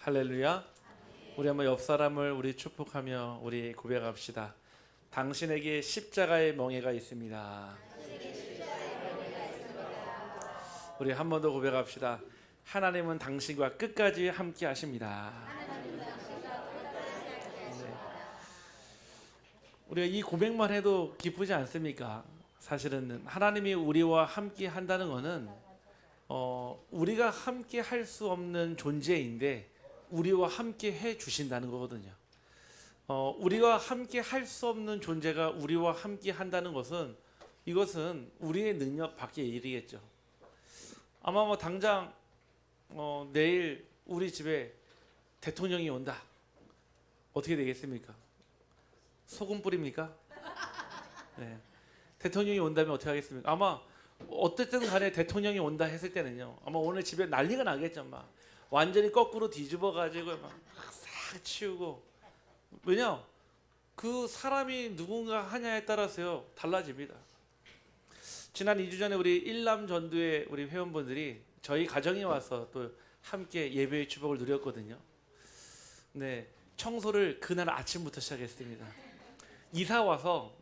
할렐루야. 우리 한번 옆 사람을 우리 축복하며 우리 고백합시다. 당신에게 십자가의 멍에가 있습니다. 우리 한 번 더 고백합시다. 하나님은 당신과 끝까지 함께 하십니다. 네. 우리가 이 고백만 해도 기쁘지 않습니까? 사실은 하나님이 우리와 함께 한다는 것은 우리가 함께 할 수 없는 존재인데 우리와 함께 해 주신다는 거거든요. 우리와 함께 할 수 없는 존재가 우리와 함께 한다는 것은 이것은 우리의 능력 밖의 일이겠죠. 아마 뭐 당장 내일 우리 집에 대통령이 온다. 어떻게 되겠습니까? 소금 뿌립니까? 네. 대통령이 온다면 어떻게 하겠습니까? 아마 어쨌든 간에 대통령이 온다 했을 때는요. 아마 오늘 집에 난리가 나겠죠. 막 완전히 거꾸로 뒤집어 가지고 막 싹 치우고. 왜냐? 그 사람이 누군가 하냐에 따라서요 달라집니다. 지난 2주 전에 우리 일남 전도회 우리 회원분들이 저희 가정에 와서 또 함께 예배의 축복을 누렸거든요. 네, 청소를 그날 아침부터 시작했습니다. 이사 와서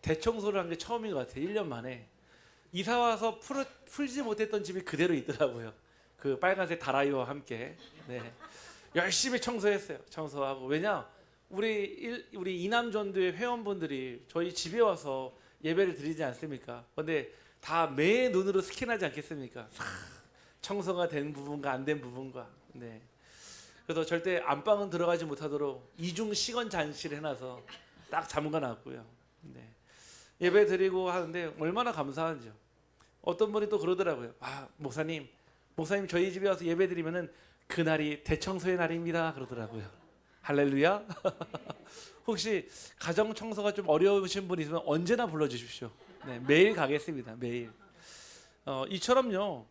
대청소를 한 게 처음인 것 같아요. 1년 만에. 이사 와서 풀지 못했던 집이 그대로 있더라고요. 그 빨간색 다라이와 함께. 네, 열심히 청소했어요. 청소하고. 왜냐? 우리 이남 전도회 회원분들이 저희 집에 와서 예배를 드리지 않습니까? 근데 다 매의 눈으로 스캔하지 않겠습니까? 청소가 된 부분과 안 된 부분과. 네. 그래서 절대 안방은 들어가지 못하도록 이중 시건 장치를 해놔서 딱 잠가 놨고요. 네. 예배 드리고 하는데 얼마나 감사한지요. 어떤 분이 또 그러더라고요. 목사님 저희 집에 와서 예배 드리면은 그날이 대청소의 날입니다. 그러더라고요. 할렐루야. 혹시 가정 청소가 좀 어려우신 분 있으면 언제나 불러주십시오. 네, 매일 가겠습니다. 매일. 이처럼요.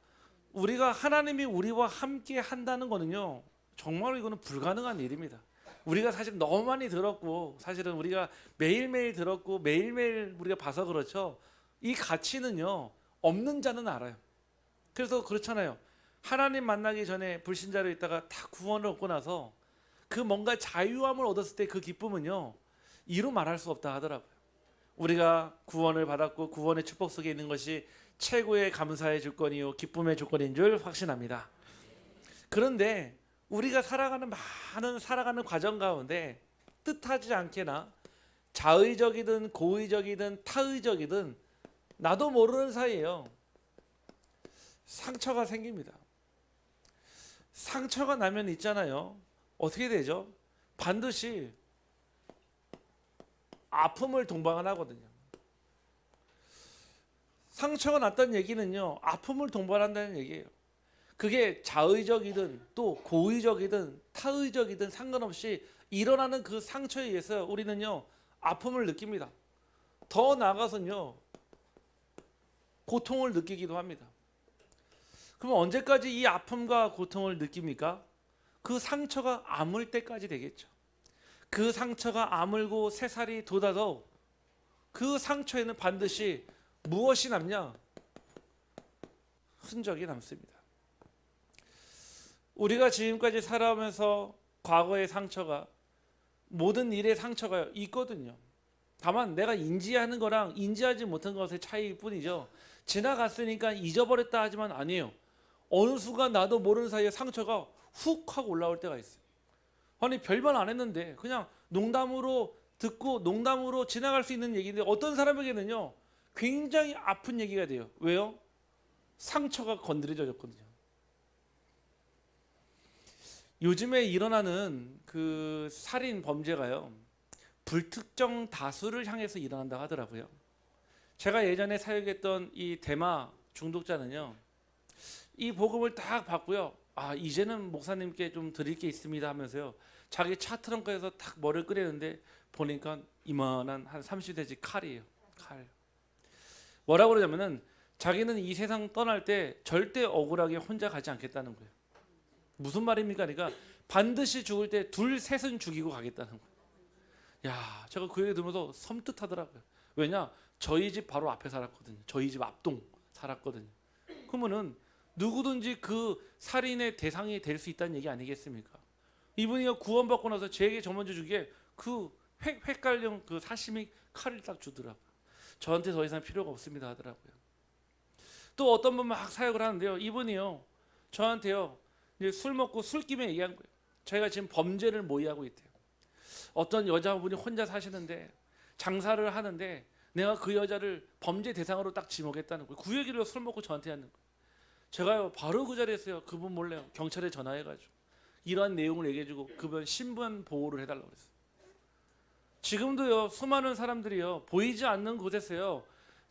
우리가 하나님이 우리와 함께 한다는 거는요. 정말 이거는 불가능한 일입니다. 우리가 사실 너무 많이 들었고 사실은 우리가 매일매일 들었고 매일매일 우리가 봐서 그렇죠. 이 가치는요. 없는 자는 알아요. 그래서 그렇잖아요. 하나님 만나기 전에 불신자로 있다가 다 구원을 얻고 나서 그 뭔가 자유함을 얻었을 때 그 기쁨은요. 이루 말할 수 없다 하더라고요. 우리가 구원을 받았고 구원의 축복 속에 있는 것이 최고의 감사의 조건이요 기쁨의 조건인 줄 확신합니다. 그런데 우리가 살아가는 과정 가운데 뜻하지 않게나 자의적이든 고의적이든 타의적이든 나도 모르는 사이에요. 상처가 생깁니다. 상처가 나면 있잖아요. 어떻게 되죠? 반드시 아픔을 동반을 하거든요. 상처가 났다는 얘기는요. 아픔을 동반한다는 얘기예요. 그게 자의적이든 또 고의적이든 타의적이든 상관없이 일어나는 그 상처에 의해서 우리는요. 아픔을 느낍니다. 더 나아가서는요. 고통을 느끼기도 합니다. 그럼 언제까지 이 아픔과 고통을 느낍니까? 그 상처가 아물 때까지 되겠죠. 그 상처가 아물고 새살이 돋아도 그 상처에는 반드시 무엇이 남냐? 흔적이 남습니다. 우리가 지금까지 살아오면서 과거의 상처가 모든 일의 상처가 있거든요. 다만 내가 인지하는 거랑 인지하지 못한 것의 차이일 뿐이죠. 지나갔으니까 잊어버렸다 하지만 아니에요. 어느 순간 나도 모르는 사이에 상처가 훅 하고 올라올 때가 있어요. 아니 별말 안 했는데 그냥 농담으로 듣고 농담으로 지나갈 수 있는 얘기인데 어떤 사람에게는요 굉장히 아픈 얘기가 돼요. 왜요? 상처가 건드려졌거든요. 요즘에 일어나는 그 살인 범죄가요 불특정 다수를 향해서 일어난다 하더라고요. 제가 예전에 사역했던 이 대마 중독자는요 이 복음을 딱 받고요. 이제는 목사님께 좀 드릴 게 있습니다 하면서요. 자기 차 트렁크에서 딱 뭐를 꺼내는데 보니까 이만한 한 30cm 칼이에요. 칼. 뭐라고 그러냐면은 자기는 이 세상 떠날 때 절대 억울하게 혼자 가지 않겠다는 거예요. 무슨 말입니까? 그러니까 반드시 죽을 때 둘 셋은 죽이고 가겠다는 거예요. 야, 제가 그 얘기 들으면서 섬뜩하더라고요. 왜냐? 저희 집 바로 앞에 살았거든요. 저희 집 앞동 살았거든요. 그러면은 누구든지 그 살인의 대상이 될 수 있다는 얘기 아니겠습니까? 이분이 구원받고 나서 제게 저 먼저 주기에 그 횟갈령 그 사시미 칼을 딱 주더라고요. 저한테 더 이상 필요가 없습니다 하더라고요. 또 어떤 분 막 사역을 하는데요. 이분이요 저한테요 이제 술 먹고 술김에 얘기한 거예요. 저희가 지금 범죄를 모의하고 있대요. 어떤 여자분이 혼자 사시는데 장사를 하는데 내가 그 여자를 범죄 대상으로 딱 지목했다는 거예요. 그 얘기를 술 먹고 저한테 하는 거예요. 제가요 바로 그 자리에서요 그분 몰래 경찰에 전화해가지고 이러한 내용을 얘기해주고 그분 신분 보호를 해달라고 그랬어요. 지금도요 수많은 사람들이요 보이지 않는 곳에서요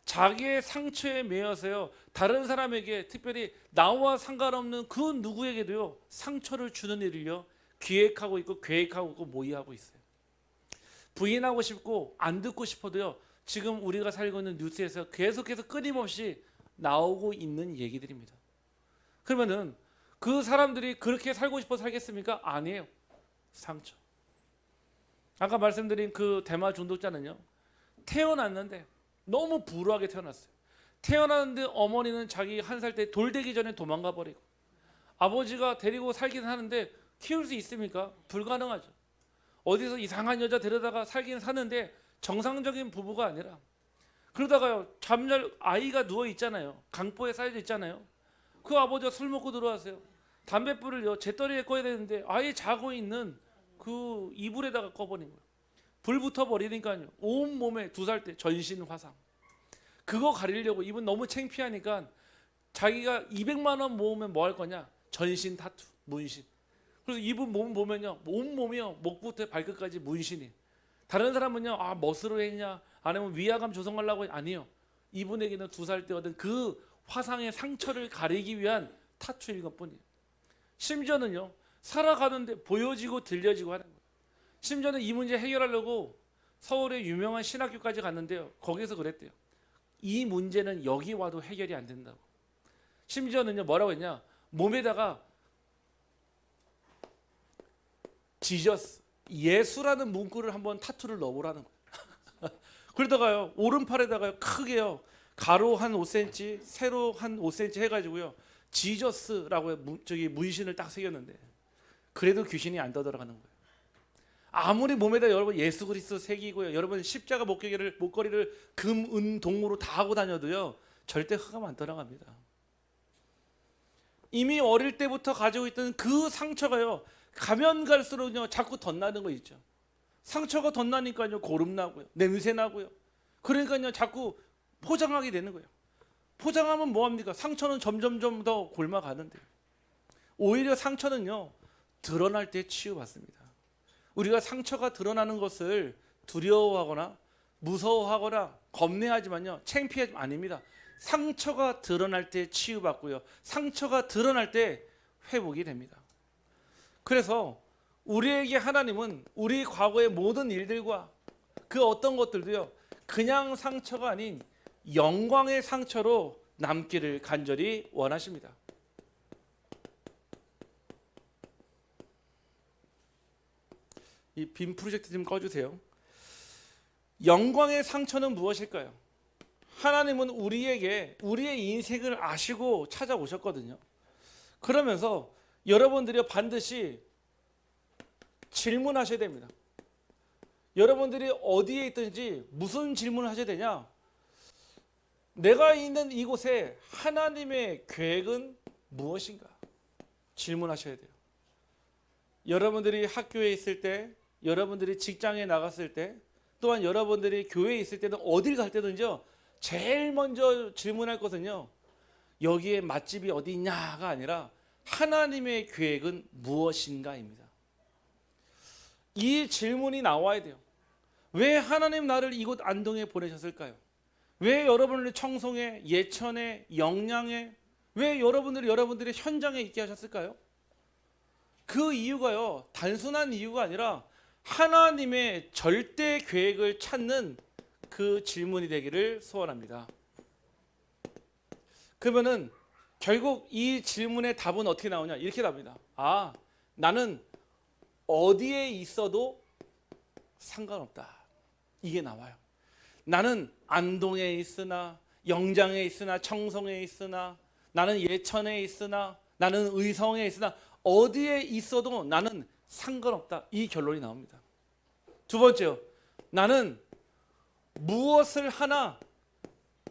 자기의 상처에 매여서요 다른 사람에게 특별히 나와 상관없는 그 누구에게도요 상처를 주는 일을요 기획하고 있고 계획하고 있고 모의하고 있어요. 부인하고 싶고 안 듣고 싶어도요 지금 우리가 살고 있는 뉴스에서 계속해서 끊임없이 나오고 있는 얘기들입니다. 그러면은 그 사람들이 그렇게 살고 싶어 살겠습니까? 아니에요. 상처. 아까 말씀드린 그 대마 중독자는요 태어났는데 너무 불우하게 태어났어요. 태어났는데 어머니는 자기 한 살 때 돌되기 전에 도망가 버리고 아버지가 데리고 살긴 하는데 키울 수 있습니까? 불가능하죠. 어디서 이상한 여자 데려다가 살긴 사는데 정상적인 부부가 아니라 그러다가요 잠잘 아이가 누워 있잖아요. 강보에 쌓여져 있잖아요. 그 아버지가 술 먹고 들어왔어요. 담뱃불을요 재떨이에 꺼야 되는데 아예 자고 있는 그 이불에다가 꺼버린 거예요. 불 붙어 버리니까요 온 몸에 2살 때 전신 화상. 그거 가리려고 이분 너무 창피하니까 자기가 200만 원 모으면 뭐 할 거냐? 전신 타투, 문신. 그래서 이분 몸 보면요 온 몸이요 목부터 발끝까지 문신이. 다른 사람은요 아 멋으로 했냐 아니면 위화감 조성하려고 아니요. 이분에게는 2살 때 얻은 그 화상의 상처를 가리기 위한 타투인 것뿐이에요. 심지어는요 살아가는데 보여지고 들려지고 하는 거예요. 심지어는 이 문제 해결하려고 서울의 유명한 신학교까지 갔는데요 거기서 그랬대요. 이 문제는 여기 와도 해결이 안 된다고. 심지어는요 뭐라고 했냐 몸에다가 지저스 예수라는 문구를 한번 타투를 넣어보라는 거예요. 그러다가요 오른팔에다가요 크게요 가로 한 5cm 세로 한 5cm 해가지고요 지저스라고 저기 문신을 딱 새겼는데 그래도 귀신이 안 떠들어가는 거예요. 아무리 몸에다 여러분 예수 그리스도 새기고요 여러분 십자가 목걸이를 금, 은, 동으로 다 하고 다녀도요 절대 흑암 안 떠나갑니다. 이미 어릴 때부터 가지고 있던 그 상처가요 가면 갈수록요 자꾸 덧나는 거 있죠. 상처가 덧나니까요 고름 나고요 냄새 나고요 그러니까요 자꾸 포장하게 되는 거예요. 포장하면 뭐합니까? 상처는 점점점 더 골마가는데 오히려 상처는요 드러날 때 치유받습니다. 우리가 상처가 드러나는 것을 두려워하거나 무서워하거나 겁내하지만요 창피하지 아닙니다. 상처가 드러날 때 치유받고요 상처가 드러날 때 회복이 됩니다. 그래서 우리에게 하나님은 우리 과거의 모든 일들과 그 어떤 것들도요 그냥 상처가 아닌 영광의 상처로 남기를 간절히 원하십니다. 이 빔 프로젝트 좀 꺼주세요. 영광의 상처는 무엇일까요? 하나님은 우리에게 우리의 인생을 아시고 찾아오셨거든요. 그러면서 여러분들이 반드시 질문하셔야 됩니다. 여러분들이 어디에 있든지 무슨 질문을 하셔야 되냐? 내가 있는 이곳에 하나님의 계획은 무엇인가? 질문하셔야 돼요. 여러분들이 학교에 있을 때, 여러분들이 직장에 나갔을 때, 또한 여러분들이 교회에 있을 때는 어딜 갈 때든요 제일 먼저 질문할 것은요 여기에 맛집이 어디 있냐가 아니라 하나님의 계획은 무엇인가입니다. 이 질문이 나와야 돼요. 왜 하나님 나를 이곳 안동에 보내셨을까요? 왜 여러분을 청송에, 예천에, 영양에, 왜 여러분들이 현장에 있게 하셨을까요? 그 이유가요 단순한 이유가 아니라 하나님의 절대 계획을 찾는 그 질문이 되기를 소원합니다. 그러면은 결국 이 질문의 답은 어떻게 나오냐? 이렇게 답니다. 아, 나는 어디에 있어도 상관없다. 이게 나와요. 나는 안동에 있으나 영장에 있으나 청송에 있으나 나는 예천에 있으나 나는 의성에 있으나 어디에 있어도 나는 상관없다. 이 결론이 나옵니다. 두 번째요. 나는 무엇을 하나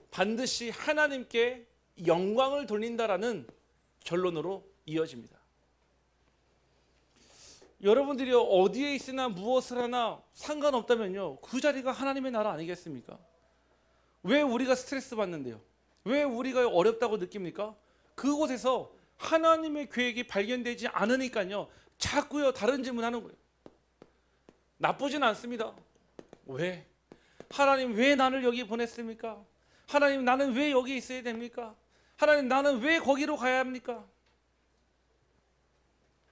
반드시 하나님께 영광을 돌린다라는 결론으로 이어집니다. 여러분들이 어디에 있으나 무엇을 하나 상관없다면요, 그 자리가 하나님의 나라 아니겠습니까? 왜 우리가 스트레스 받는데요? 왜 우리가 어렵다고 느낍니까? 그곳에서 하나님의 계획이 발견되지 않으니까요, 자꾸요 다른 질문하는 거예요. 나쁘진 않습니다. 왜? 하나님 왜 나를 여기 보냈습니까? 하나님 나는 왜 여기 있어야 됩니까? 하나님 나는 왜 거기로 가야 합니까?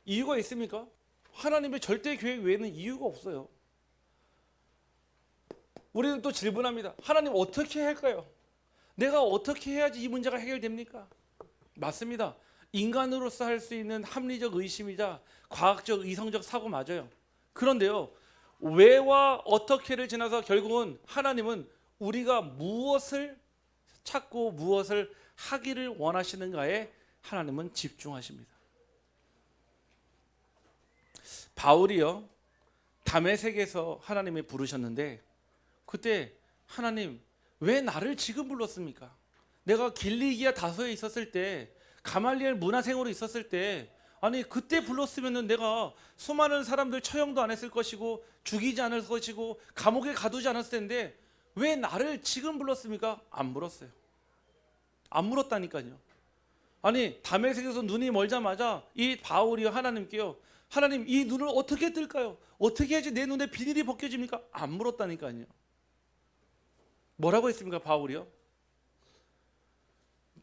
이유가 있습니까? 하나님의 절대 계획 외에는 이유가 없어요. 우리는 또 질문합니다. 하나님 어떻게 할까요? 내가 어떻게 해야지 이 문제가 해결됩니까? 맞습니다. 인간으로서 할 수 있는 합리적 의심이자 과학적 이성적 사고 맞아요. 그런데요, 왜와 어떻게를 지나서 결국은 하나님은 우리가 무엇을 찾고 무엇을 하기를 원하시는가에 하나님은 집중하십니다. 바울이요, 다메섹에서 하나님이 부르셨는데 그때 하나님 왜 나를 지금 불렀습니까? 내가 길리기아 다소에 있었을 때, 가말리엘 문화생으로 있었을 때, 아니 그때 불렀으면 내가 수많은 사람들 처형도 안 했을 것이고 죽이지 않을 것이고 감옥에 가두지 않았을 텐데 왜 나를 지금 불렀습니까? 안 물었어요. 안 물었다니까요. 아니 다메섹에서 눈이 멀자마자 이 바울이 하나님께요, 하나님 이 눈을 어떻게 뜰까요? 어떻게 해야지 내 눈에 비닐이 벗겨집니까? 안 물었다니까요. 뭐라고 했습니까 바울이요?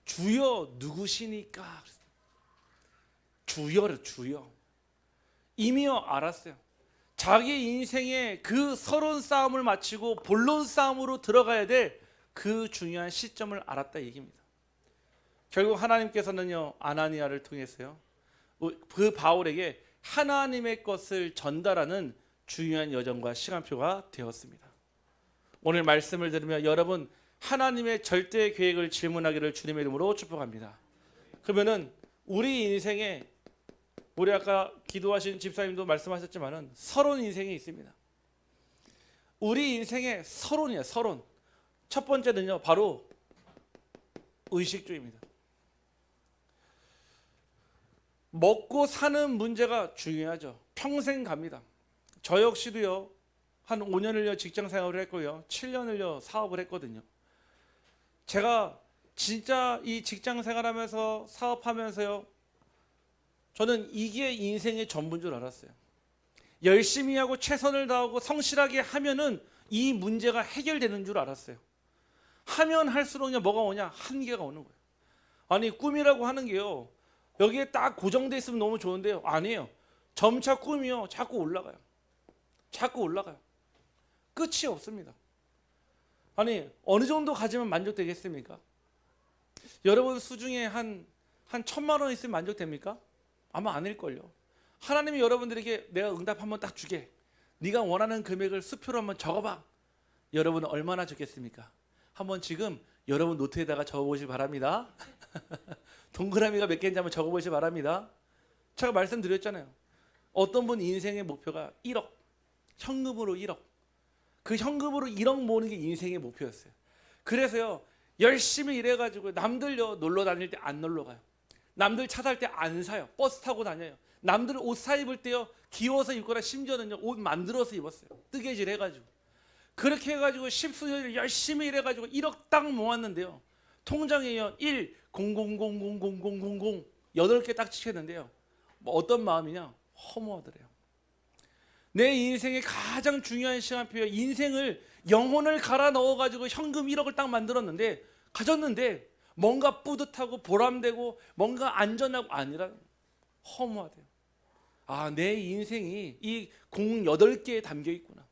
주여 누구시니까? 주여를 주여. 이미요 알았어요. 자기 인생의 그 서론 싸움을 마치고 본론 싸움으로 들어가야 될 그 중요한 시점을 알았다 얘기입니다. 결국 하나님께서는요 아나니아를 통해서요 그 바울에게 하나님의 것을 전달하는 중요한 여정과 시간표가 되었습니다. 오늘 말씀을 들으며 여러분 하나님의 절대 계획을 질문하기를 주님의 이름으로 축복합니다. 그러면은 우리 인생에, 우리 아까 기도하신 집사님도 말씀하셨지만은 서론 인생이 있습니다. 우리 인생에 서론이에요. 서론. 첫 번째는요 바로 의식주의입니다. 먹고 사는 문제가 중요하죠. 평생 갑니다. 저 역시도요 한 5년을요 직장 생활을 했고요 7년을요 사업을 했거든요. 제가 진짜 이 직장 생활하면서 사업하면서요 저는 이게 인생의 전부인 줄 알았어요. 열심히 하고 최선을 다하고 성실하게 하면은 이 문제가 해결되는 줄 알았어요. 하면 할수록요 뭐가 오냐? 한계가 오는 거예요. 아니 꿈이라고 하는 게요 여기에 딱 고정돼 있으면 너무 좋은데요 아니에요. 점차 꿈이요 자꾸 올라가요. 자꾸 올라가요. 끝이 없습니다. 아니 어느 정도 가지면 만족되겠습니까? 여러분 수중에 한 1,000만 원 있으면 만족됩니까? 아마 아닐걸요. 하나님이 여러분들에게 내가 응답 한번 딱 주게, 네가 원하는 금액을 수표로 한번 적어봐. 여러분은 얼마나 좋겠습니까? 한번 지금 여러분 노트에다가 적어보시기 바랍니다. 동그라미가 몇 개인지 한번 적어보시기 바랍니다. 제가 말씀드렸잖아요. 어떤 분 인생의 목표가 1억, 현금으로 1억. 그 현금으로 1억 모으는 게 인생의 목표였어요. 그래서요 열심히 일해가지고 남들요 놀러 다닐 때 안 놀러 가요. 남들 차 살 때 안 사요. 버스 타고 다녀요. 남들 옷 사 입을 때요 기워서 입거나 심지어는요 옷 만들어서 입었어요. 뜨개질 해가지고. 그렇게 해가지고 십수년을 열심히 일해가지고 1억 딱 모았는데요 통장에요 1 0 0 0 0 0 0 0 0 8개 딱 찍혔는데요 뭐 어떤 마음이냐? 허무하더래요. 내 인생의 가장 중요한 시간표에 인생을 영혼을 갈아 넣어가지고 현금 1억을 딱 만들었는데 가졌는데 뭔가 뿌듯하고 보람되고 뭔가 안전하고 아니라 허무하대요. 아, 내 인생이 이 공 8개에 담겨 있구나.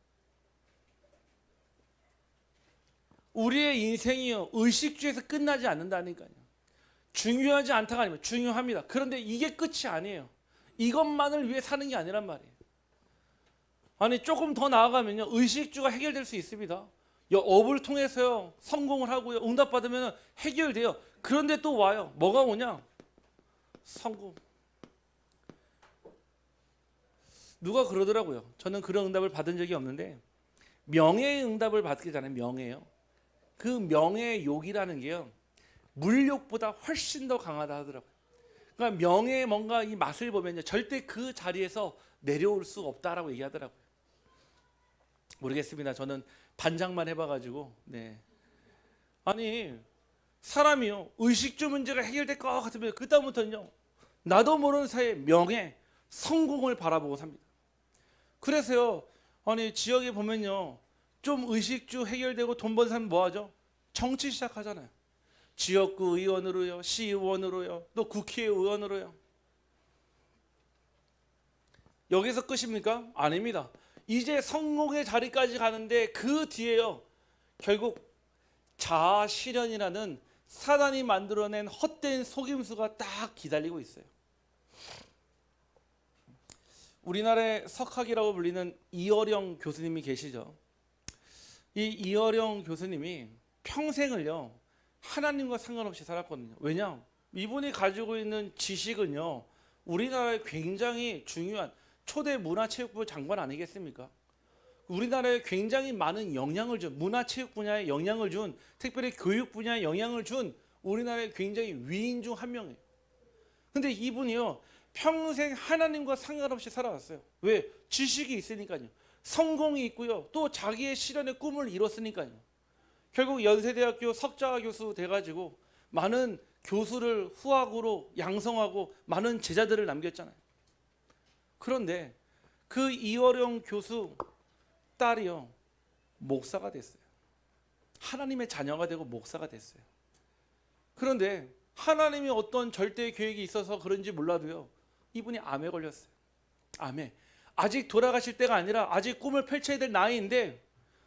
우리의 인생이요 의식주에서 끝나지 않는다니까요. 중요하지 않다가 아니면 중요합니다. 그런데 이게 끝이 아니에요. 이것만을 위해 사는 게 아니란 말이에요. 아니 조금 더 나아가면요 의식주가 해결될 수 있습니다. 업을 통해서요 성공을 하고요 응답받으면 해결돼요. 그런데 또 와요. 뭐가 오냐? 성공. 누가 그러더라고요. 저는 그런 응답을 받은 적이 없는데 명예의 응답을 받게 되잖아요. 명예요. 그 명예의 욕이라는 게요. 물욕보다 훨씬 더 강하다 하더라고요. 그러니까 명예의 뭔가 이 맛을 보면요. 절대 그 자리에서 내려올 수 없다라고 얘기하더라고요. 모르겠습니다. 저는 반장만 해봐가지고. 네. 아니 사람이요. 의식주 문제가 해결될 것 같으면 그다음부터는요. 나도 모르는 사이에 명예, 성공을 바라보고 삽니다. 그래서요. 아니 지역에 보면요. 좀 의식주 해결되고 돈 버는 사람 뭐 하죠? 정치 시작하잖아요. 지역구 의원으로요. 시의원으로요. 또 국회의원으로요. 여기서 끝입니까? 아닙니다. 이제 성공의 자리까지 가는데 그 뒤에요. 결국 자아 실현이라는 사단이 만들어낸 헛된 속임수가 딱 기다리고 있어요. 우리나라의 석학이라고 불리는 이어령 교수님이 계시죠. 이 이어령 교수님이 평생을요 하나님과 상관없이 살았거든요. 왜냐? 이분이 가지고 있는 지식은요 우리나라에 굉장히 중요한 초대 문화체육부 장관 아니겠습니까? 우리나라에 굉장히 많은 영향을 준 문화체육 분야에 영향을 준 특별히 교육 분야에 영향을 준 우리나라의 굉장히 위인 중 한 명이에요. 근데 이분이요 평생 하나님과 상관없이 살아왔어요. 왜? 지식이 있으니까요. 성공이 있고요. 또 자기의 실현의 꿈을 이뤘으니까요. 결국 연세대학교 석좌 교수 돼가지고 많은 교수를 후학으로 양성하고 많은 제자들을 남겼잖아요. 그런데 그 이어령 교수 딸이요 목사가 됐어요. 하나님의 자녀가 되고 목사가 됐어요. 그런데 하나님이 어떤 절대 계획이 있어서 그런지 몰라도요 이분이 암에 걸렸어요. 암에. 아직 돌아가실 때가 아니라 아직 꿈을 펼쳐야 될 나이인데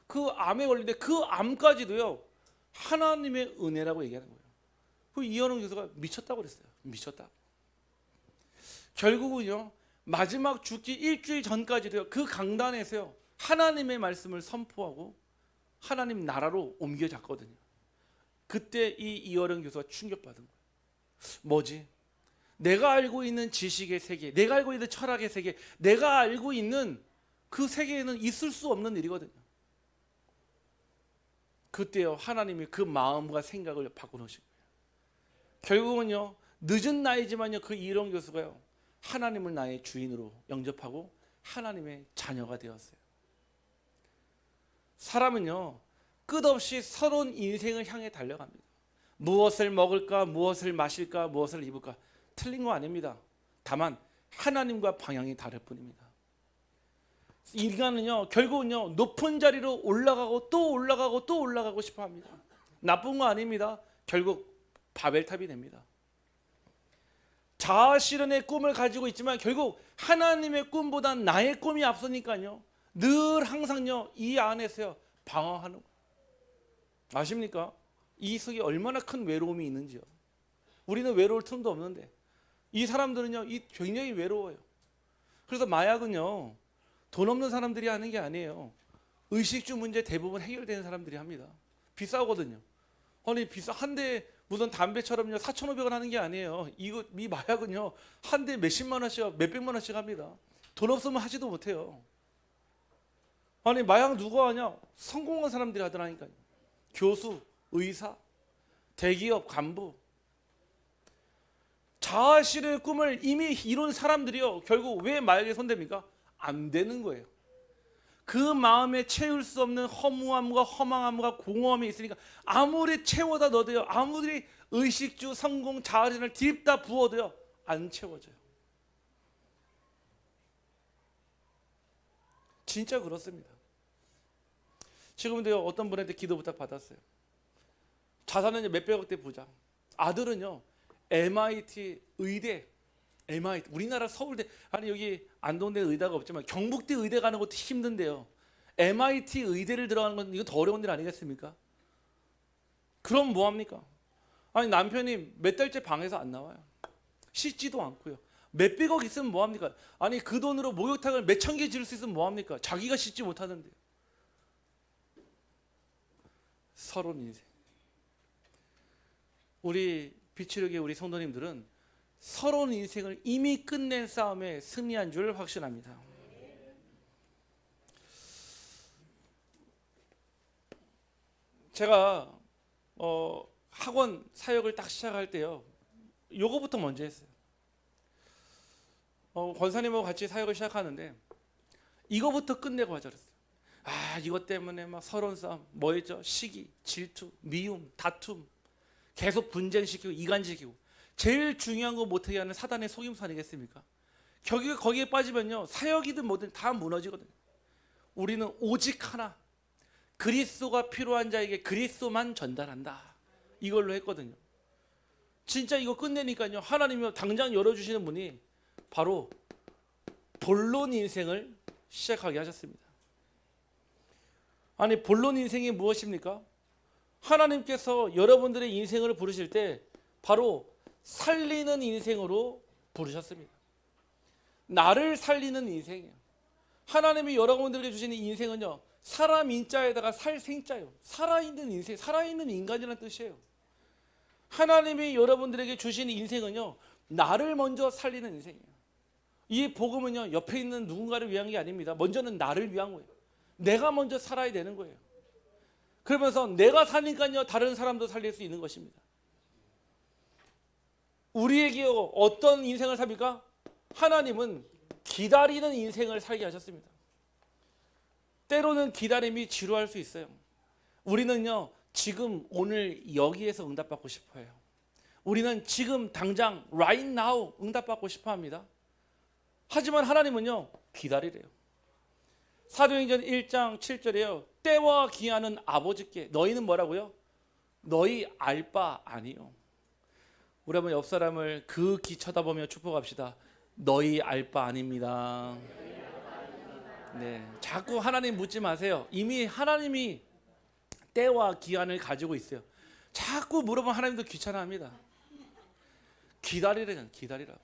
그 암에 걸리는데 그 암까지도요 하나님의 은혜라고 얘기하는 거예요. 그 이현웅 교수가 미쳤다고 그랬어요. 미쳤다. 결국은요 마지막 죽기 일주일 전까지도요 그 강단에서요 하나님의 말씀을 선포하고 하나님 나라로 옮겨졌거든요. 그때 이 이어령 교수가 충격받은 거예요. 뭐지? 내가 알고 있는 지식의 세계, 내가 알고 있는 철학의 세계, 내가 알고 있는 그 세계에는 있을 수 없는 일이거든요. 그때요 하나님이 그 마음과 생각을 바꿔놓으신 거예요. 결국은요 늦은 나이지만요 그 이어령 교수가요 하나님을 나의 주인으로 영접하고 하나님의 자녀가 되었어요. 사람은요 끝없이 새로운 인생을 향해 달려갑니다. 무엇을 먹을까, 무엇을 마실까, 무엇을 입을까 틀린 거 아닙니다. 다만 하나님과 방향이 다를 뿐입니다. 인간은요 결국은요 높은 자리로 올라가고 또 올라가고 또 올라가고 싶어 합니다. 나쁜 거 아닙니다. 결국 바벨탑이 됩니다. 자아 실현의 꿈을 가지고 있지만 결국 하나님의 꿈보다 나의 꿈이 앞서니까요 늘 항상요 이 안에서요 방황하는 거예요. 아십니까? 이 속에 얼마나 큰 외로움이 있는지요. 우리는 외로울 틈도 없는데 이 사람들은요 굉장히 외로워요. 그래서 마약은요 돈 없는 사람들이 하는 게 아니에요. 의식주 문제 대부분 해결되는 사람들이 합니다. 비싸거든요. 아니 비싸 한 대 무슨 담배처럼요 4,500원 하는 게 아니에요. 이 마약은요 한 대 몇십만 원씩 몇백만 원씩 합니다. 돈 없으면 하지도 못해요. 아니 마약 누가 하냐? 성공한 사람들이 하더라니까요. 교수, 의사, 대기업 간부. 자아 실현의 꿈을 이미 이룬 사람들이요 결국 왜 마약에 손댑니까? 안 되는 거예요. 그 마음에 채울 수 없는 허무함과 허망함과 공허함이 있으니까 아무리 채워다 넣어도요 아무리 의식주, 성공, 자아 실현을 딥다 부어도요 안 채워져요. 진짜 그렇습니다. 지금도 어떤 분한테 기도 부탁 받았어요. 자산은 몇백억대 부자. 아들은요 MIT 의대, MIT 우리나라 서울대 아니 여기 안동대 의대가 없지만 경북대 의대 가는 것도 힘든데요. MIT 의대를 들어가는 건 이거 더 어려운 일 아니겠습니까? 그럼 뭐 합니까? 아니 남편이 몇 달째 방에서 안 나와요. 씻지도 않고요. 몇백억 있으면 뭐 합니까? 아니 그 돈으로 목욕탕을 몇천 개 지을 수 있으면 뭐 합니까? 자기가 씻지 못하는데. 서러운 인생. 우리 비추력의 우리 성도님들은 서러운 인생을 이미 끝낸 싸움에 승리한 줄 확신합니다. 제가 학원 사역을 딱 시작할 때요, 요거부터 먼저 했어요. 권사님하고 같이 사역을 시작하는데 이거부터 끝내고 하자 그랬어요. 이것 때문에 막 서론 싸움, 뭐였죠? 시기, 질투, 미움, 다툼, 계속 분쟁시키고 이간시키고, 제일 중요한 거 못하게 하는 사단의 속임수 아니겠습니까? 거기에 빠지면요, 사역이든 뭐든 다 무너지거든요. 우리는 오직 하나, 그리스도가 필요한 자에게 그리스도만 전달한다, 이걸로 했거든요. 진짜 이거 끝내니까요, 하나님이 당장 열어주시는 분이 바로 본론 인생을 시작하게 하셨습니다. 아니, 본론 인생이 무엇입니까? 하나님께서 여러분들의 인생을 부르실 때 바로 살리는 인생으로 부르셨습니다. 나를 살리는 인생이에요. 하나님이 여러분들에게 주시는 인생은요, 사람 인자에다가 살 생자예요. 살아있는 인생, 살아있는 인간이라는 뜻이에요. 하나님이 여러분들에게 주시는 인생은요, 나를 먼저 살리는 인생이에요. 이 복음은요, 옆에 있는 누군가를 위한 게 아닙니다. 먼저는 나를 위한 거예요. 내가 먼저 살아야 되는 거예요. 그러면서 내가 사니까요, 다른 사람도 살릴 수 있는 것입니다. 우리에게 어떤 인생을 삽니까? 하나님은 기다리는 인생을 살게 하셨습니다. 때로는 기다림이 지루할 수 있어요. 우리는요, 지금 오늘 여기에서 응답받고 싶어요. 우리는 지금 당장 right now 응답받고 싶어 합니다. 하지만 하나님은요, 기다리래요. 사도행전 1장 7절에요. 때와 기한은 아버지께, 너희는 뭐라고요? 너희 알 바 아니요. 우리 한번 옆 사람을 그 기 쳐다보며 축복합시다. 너희 알 바 아닙니다. 네, 자꾸 하나님 묻지 마세요. 이미 하나님이 때와 기한을 가지고 있어요. 자꾸 물어보면 하나님도 귀찮아합니다. 기다리라잖아요. 기다리라고.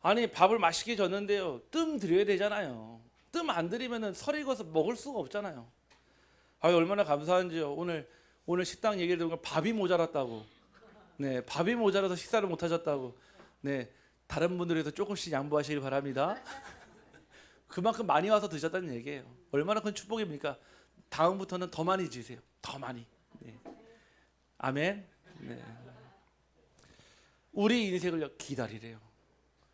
아니, 밥을 맛있게 줬는데요, 뜸 들여야 되잖아요. 뜸 안 들이면 설 익어서 먹을 수가 없잖아요. 얼마나 감사한지요. 오늘 식당 얘기를 들으면 밥이 모자랐다고. 네, 밥이 모자라서 식사를 못 하셨다고. 네, 다른 분들에서 조금씩 양보하시길 바랍니다. 그만큼 많이 와서 드셨다는 얘기예요. 얼마나 큰 축복입니까? 다음부터는 더 많이 주세요. 더 많이. 네. 아멘. 네. 우리 인생을 기다리래요.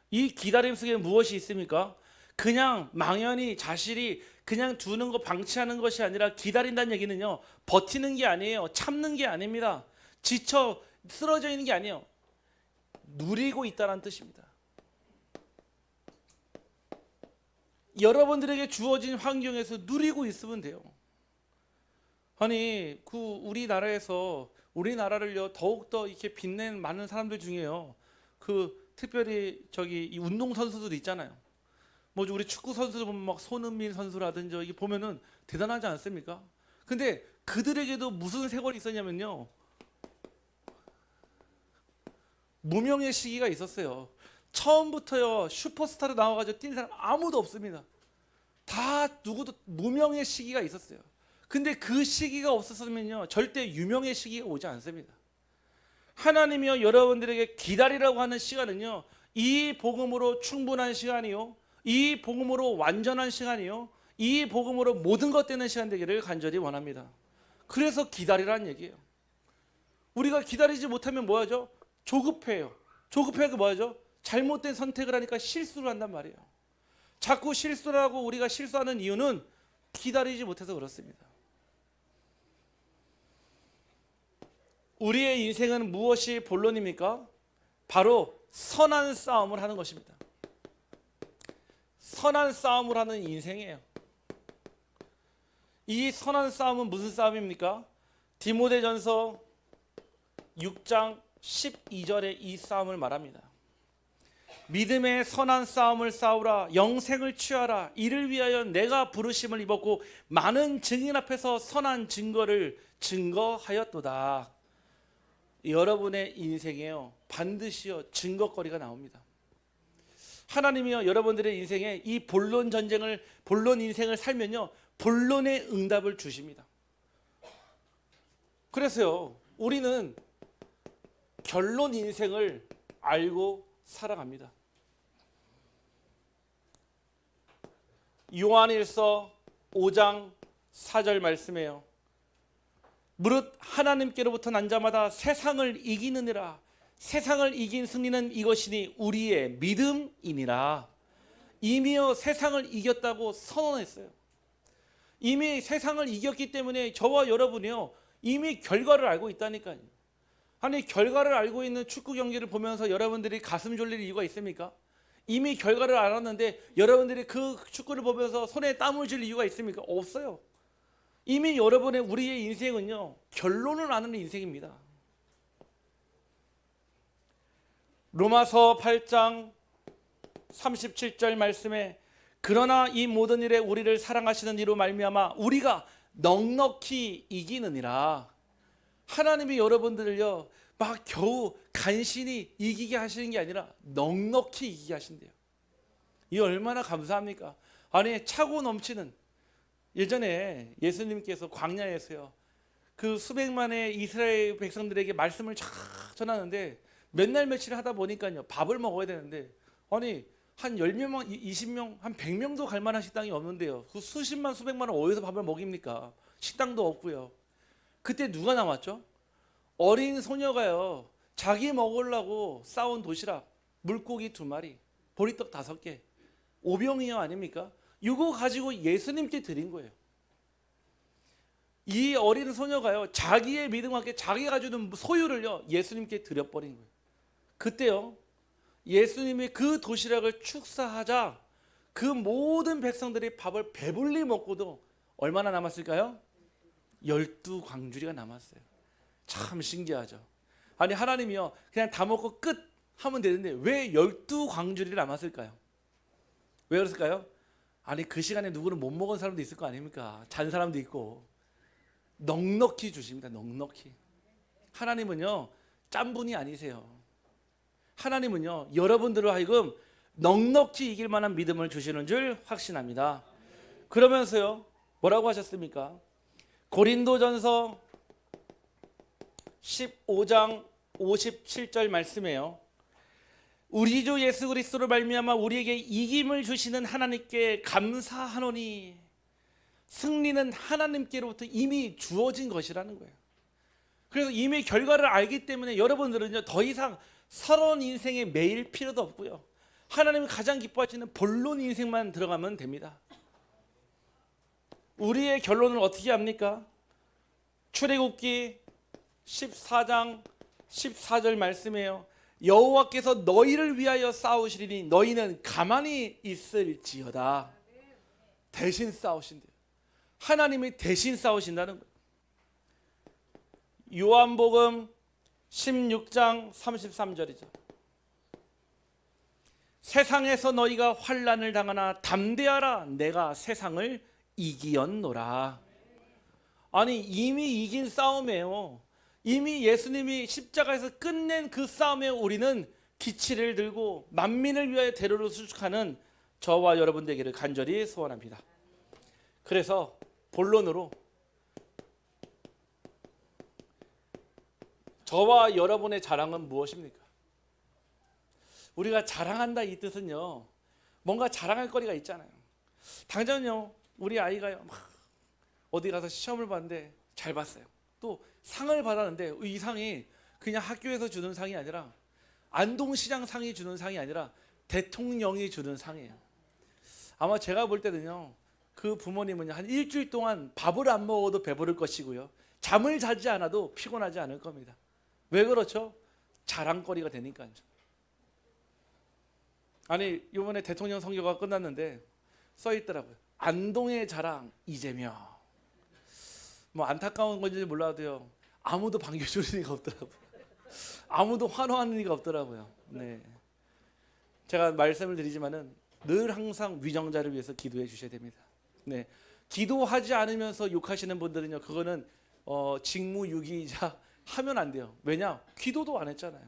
이 기다림 속에 무엇이 있습니까? 그냥 망연히 자신이 그냥 두는 거, 방치하는 것이 아니라, 기다린다는 얘기는요, 버티는 게 아니에요. 참는 게 아닙니다. 지쳐 쓰러져 있는 게 아니에요. 누리고 있다는 뜻입니다. 여러분들에게 주어진 환경에서 누리고 있으면 돼요. 아니, 우리나라에서, 우리나라를요, 더욱더 이렇게 빛낸 많은 사람들 중에요, 특별히 이 운동 선수들 있잖아요. 우리 축구 선수들 보면 막 손흥민 선수라든지 이게 보면은 대단하지 않습니까? 근데 그들에게도 무슨 세월이 있었냐면요, 무명의 시기가 있었어요. 처음부터요, 슈퍼스타로 나와가지고 뛴 사람 아무도 없습니다. 다 누구도 무명의 시기가 있었어요. 근데 그 시기가 없었으면요, 절대 유명의 시기가 오지 않습니다. 하나님이요, 여러분들에게 기다리라고 하는 시간은요, 이 복음으로 충분한 시간이요, 이 복음으로 완전한 시간이요, 이 복음으로 모든 것 되는 시간 되기를 간절히 원합니다. 그래서 기다리라는 얘기예요. 우리가 기다리지 못하면 뭐하죠? 조급해요. 조급해서 뭐하죠? 잘못된 선택을 하니까 실수를 한단 말이에요. 자꾸 실수를 하고 우리가 실수하는 이유는 기다리지 못해서 그렇습니다. 우리의 인생은 무엇이 본론입니까? 바로 선한 싸움을 하는 것입니다. 선한 싸움을 하는 인생이에요. 이 선한 싸움은 무슨 싸움입니까? 디모데전서 6장 12절에 이 싸움을 말합니다. 믿음의 선한 싸움을 싸우라. 영생을 취하라. 이를 위하여 내가 부르심을 입었고 많은 증인 앞에서 선한 증거를 증거하였도다. 여러분의 인생에요, 반드시요, 증거거리가 나옵니다. 하나님이요, 여러분들의 인생에 이 본론 인생을 살면요, 본론의 응답을 주십니다. 그래서요, 우리는 결론 인생을 알고 살아갑니다. 요한일서 5장 4절 말씀이에요. 무릇 하나님께로부터 난 자마다 세상을 이기느니라. 세상을 이긴 승리는 이것이니 우리의 믿음이니라. 이미요 세상을 이겼다고 선언했어요. 이미 세상을 이겼기 때문에 저와 여러분이요 이미 결과를 알고 있다니까요. 아니 결과를 알고 있는 축구 경기를 보면서 여러분들이 가슴 졸릴 이유가 있습니까? 이미 결과를 알았는데 여러분들이 그 축구를 보면서 손에 땀을 줄 이유가 있습니까? 없어요. 이미 여러분의 우리의 인생은요 결론을 아는 인생입니다. 로마서 8장 37절 말씀에 그러나 이 모든 일에 우리를 사랑하시는 이로 말미암아 우리가 넉넉히 이기느니라. 하나님이 여러분들을요 막 겨우 간신히 이기게 하시는 게 아니라 넉넉히 이기게 하신대요. 이 얼마나 감사합니까? 아니 차고 넘치는, 예전에 예수님께서 광야에서요 그 수백만의 이스라엘 백성들에게 말씀을 쫙 전하는데 맨날 며칠 하다 보니까요 밥을 먹어야 되는데 아니 한 10명, 20명, 한 100명도 갈 만한 식당이 없는데요. 그 수십만 수백만 원 어디서 밥을 먹입니까? 식당도 없고요. 그때 누가 남았죠? 어린 소녀가요 자기 먹으려고 싸온 도시락 물고기 2마리 보리떡 5개 5병이요 아닙니까? 이거 가지고 예수님께 드린 거예요. 이 어린 소녀가요 자기의 믿음과 함께 자기가 가지고 있는 소유를요 예수님께 드려버린 거예요. 그때요 예수님이 그 도시락을 축사하자 그 모든 백성들이 밥을 배불리 먹고도 얼마나 남았을까요? 12광주리가 남았어요. 참 신기하죠. 아니 하나님이요 그냥 다 먹고 끝 하면 되는데 왜 12광주리를 남았을까요? 왜 그랬을까요? 아니 그 시간에 누구는 못 먹은 사람도 있을 거 아닙니까? 잔 사람도 있고. 넉넉히 주십니다. 넉넉히. 하나님은요 짠 분이 아니세요. 하나님은요 여러분들로 하여금 넉넉히 이길 만한 믿음을 주시는 줄 확신합니다. 그러면서요 뭐라고 하셨습니까? 고린도전서 15장 57절 말씀이에요. 우리 주 예수 그리스도로 말미암아 우리에게 이김을 주시는 하나님께 감사하노니. 승리는 하나님께로부터 이미 주어진 것이라는 거예요. 그래서 이미 결과를 알기 때문에 여러분들은요 더 이상 서러운 인생에 매일 필요도 없고요. 하나님이 가장 기뻐하시는 본론 인생만 들어가면 됩니다. 우리의 결론을 어떻게 합니까? 출애굽기 14장 14절 말씀이에요. 여호와께서 너희를 위하여 싸우시리니 너희는 가만히 있을지어다. 대신 싸우신대요. 하나님이 대신 싸우신다는 거예요. 요한복음 16장 33절이죠. 세상에서 너희가 환난을 당하나 담대하라 내가 세상을 이기었노라. 아니 이미 이긴 싸움이에요. 이미 예수님이 십자가에서 끝낸 그 싸움에 우리는 기치를 들고 만민을 위하여 대로를 수축하는 저와 여러분 되기를 간절히 소원합니다. 그래서 본론으로 저와 여러분의 자랑은 무엇입니까? 우리가 자랑한다 이 뜻은요 뭔가 자랑할 거리가 있잖아요. 당장요 우리 아이가요 막 어디 가서 시험을 봤는데 잘 봤어요. 또 상을 받았는데 이 상이 그냥 학교에서 주는 상이 아니라 안동시장 상이 주는 상이 아니라 대통령이 주는 상이에요. 아마 제가 볼 때는요 그 부모님은 한 일주일 동안 밥을 안 먹어도 배부를 것이고요 잠을 자지 않아도 피곤하지 않을 겁니다. 왜 그렇죠? 자랑거리가 되니까요. 아니 이번에 대통령 선거가 끝났는데 써 있더라고요. 안동의 자랑 이재명. 뭐 안타까운 건지 몰라도요 아무도 반겨주는 이가 없더라고요. 아무도 환호하는 이가 없더라고요. 네, 제가 말씀을 드리지만은 늘 항상 위정자를 위해서 기도해 주셔야 됩니다. 네, 기도하지 않으면서 욕하시는 분들은요 그거는 직무유기이자 하면 안 돼요. 왜냐? 기도도 안 했잖아요.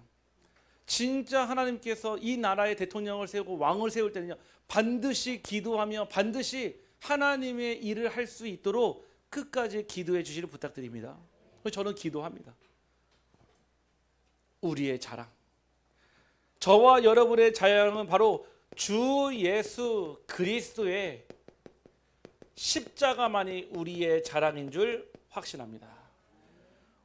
진짜 하나님께서 이 나라의 대통령을 세우고 왕을 세울 때는요 반드시 기도하며 반드시 하나님의 일을 할 수 있도록 끝까지 기도해 주시길 부탁드립니다. 저는 기도합니다. 우리의 자랑, 저와 여러분의 자랑은 바로 주 예수 그리스도의 십자가만이 우리의 자랑인 줄 확신합니다.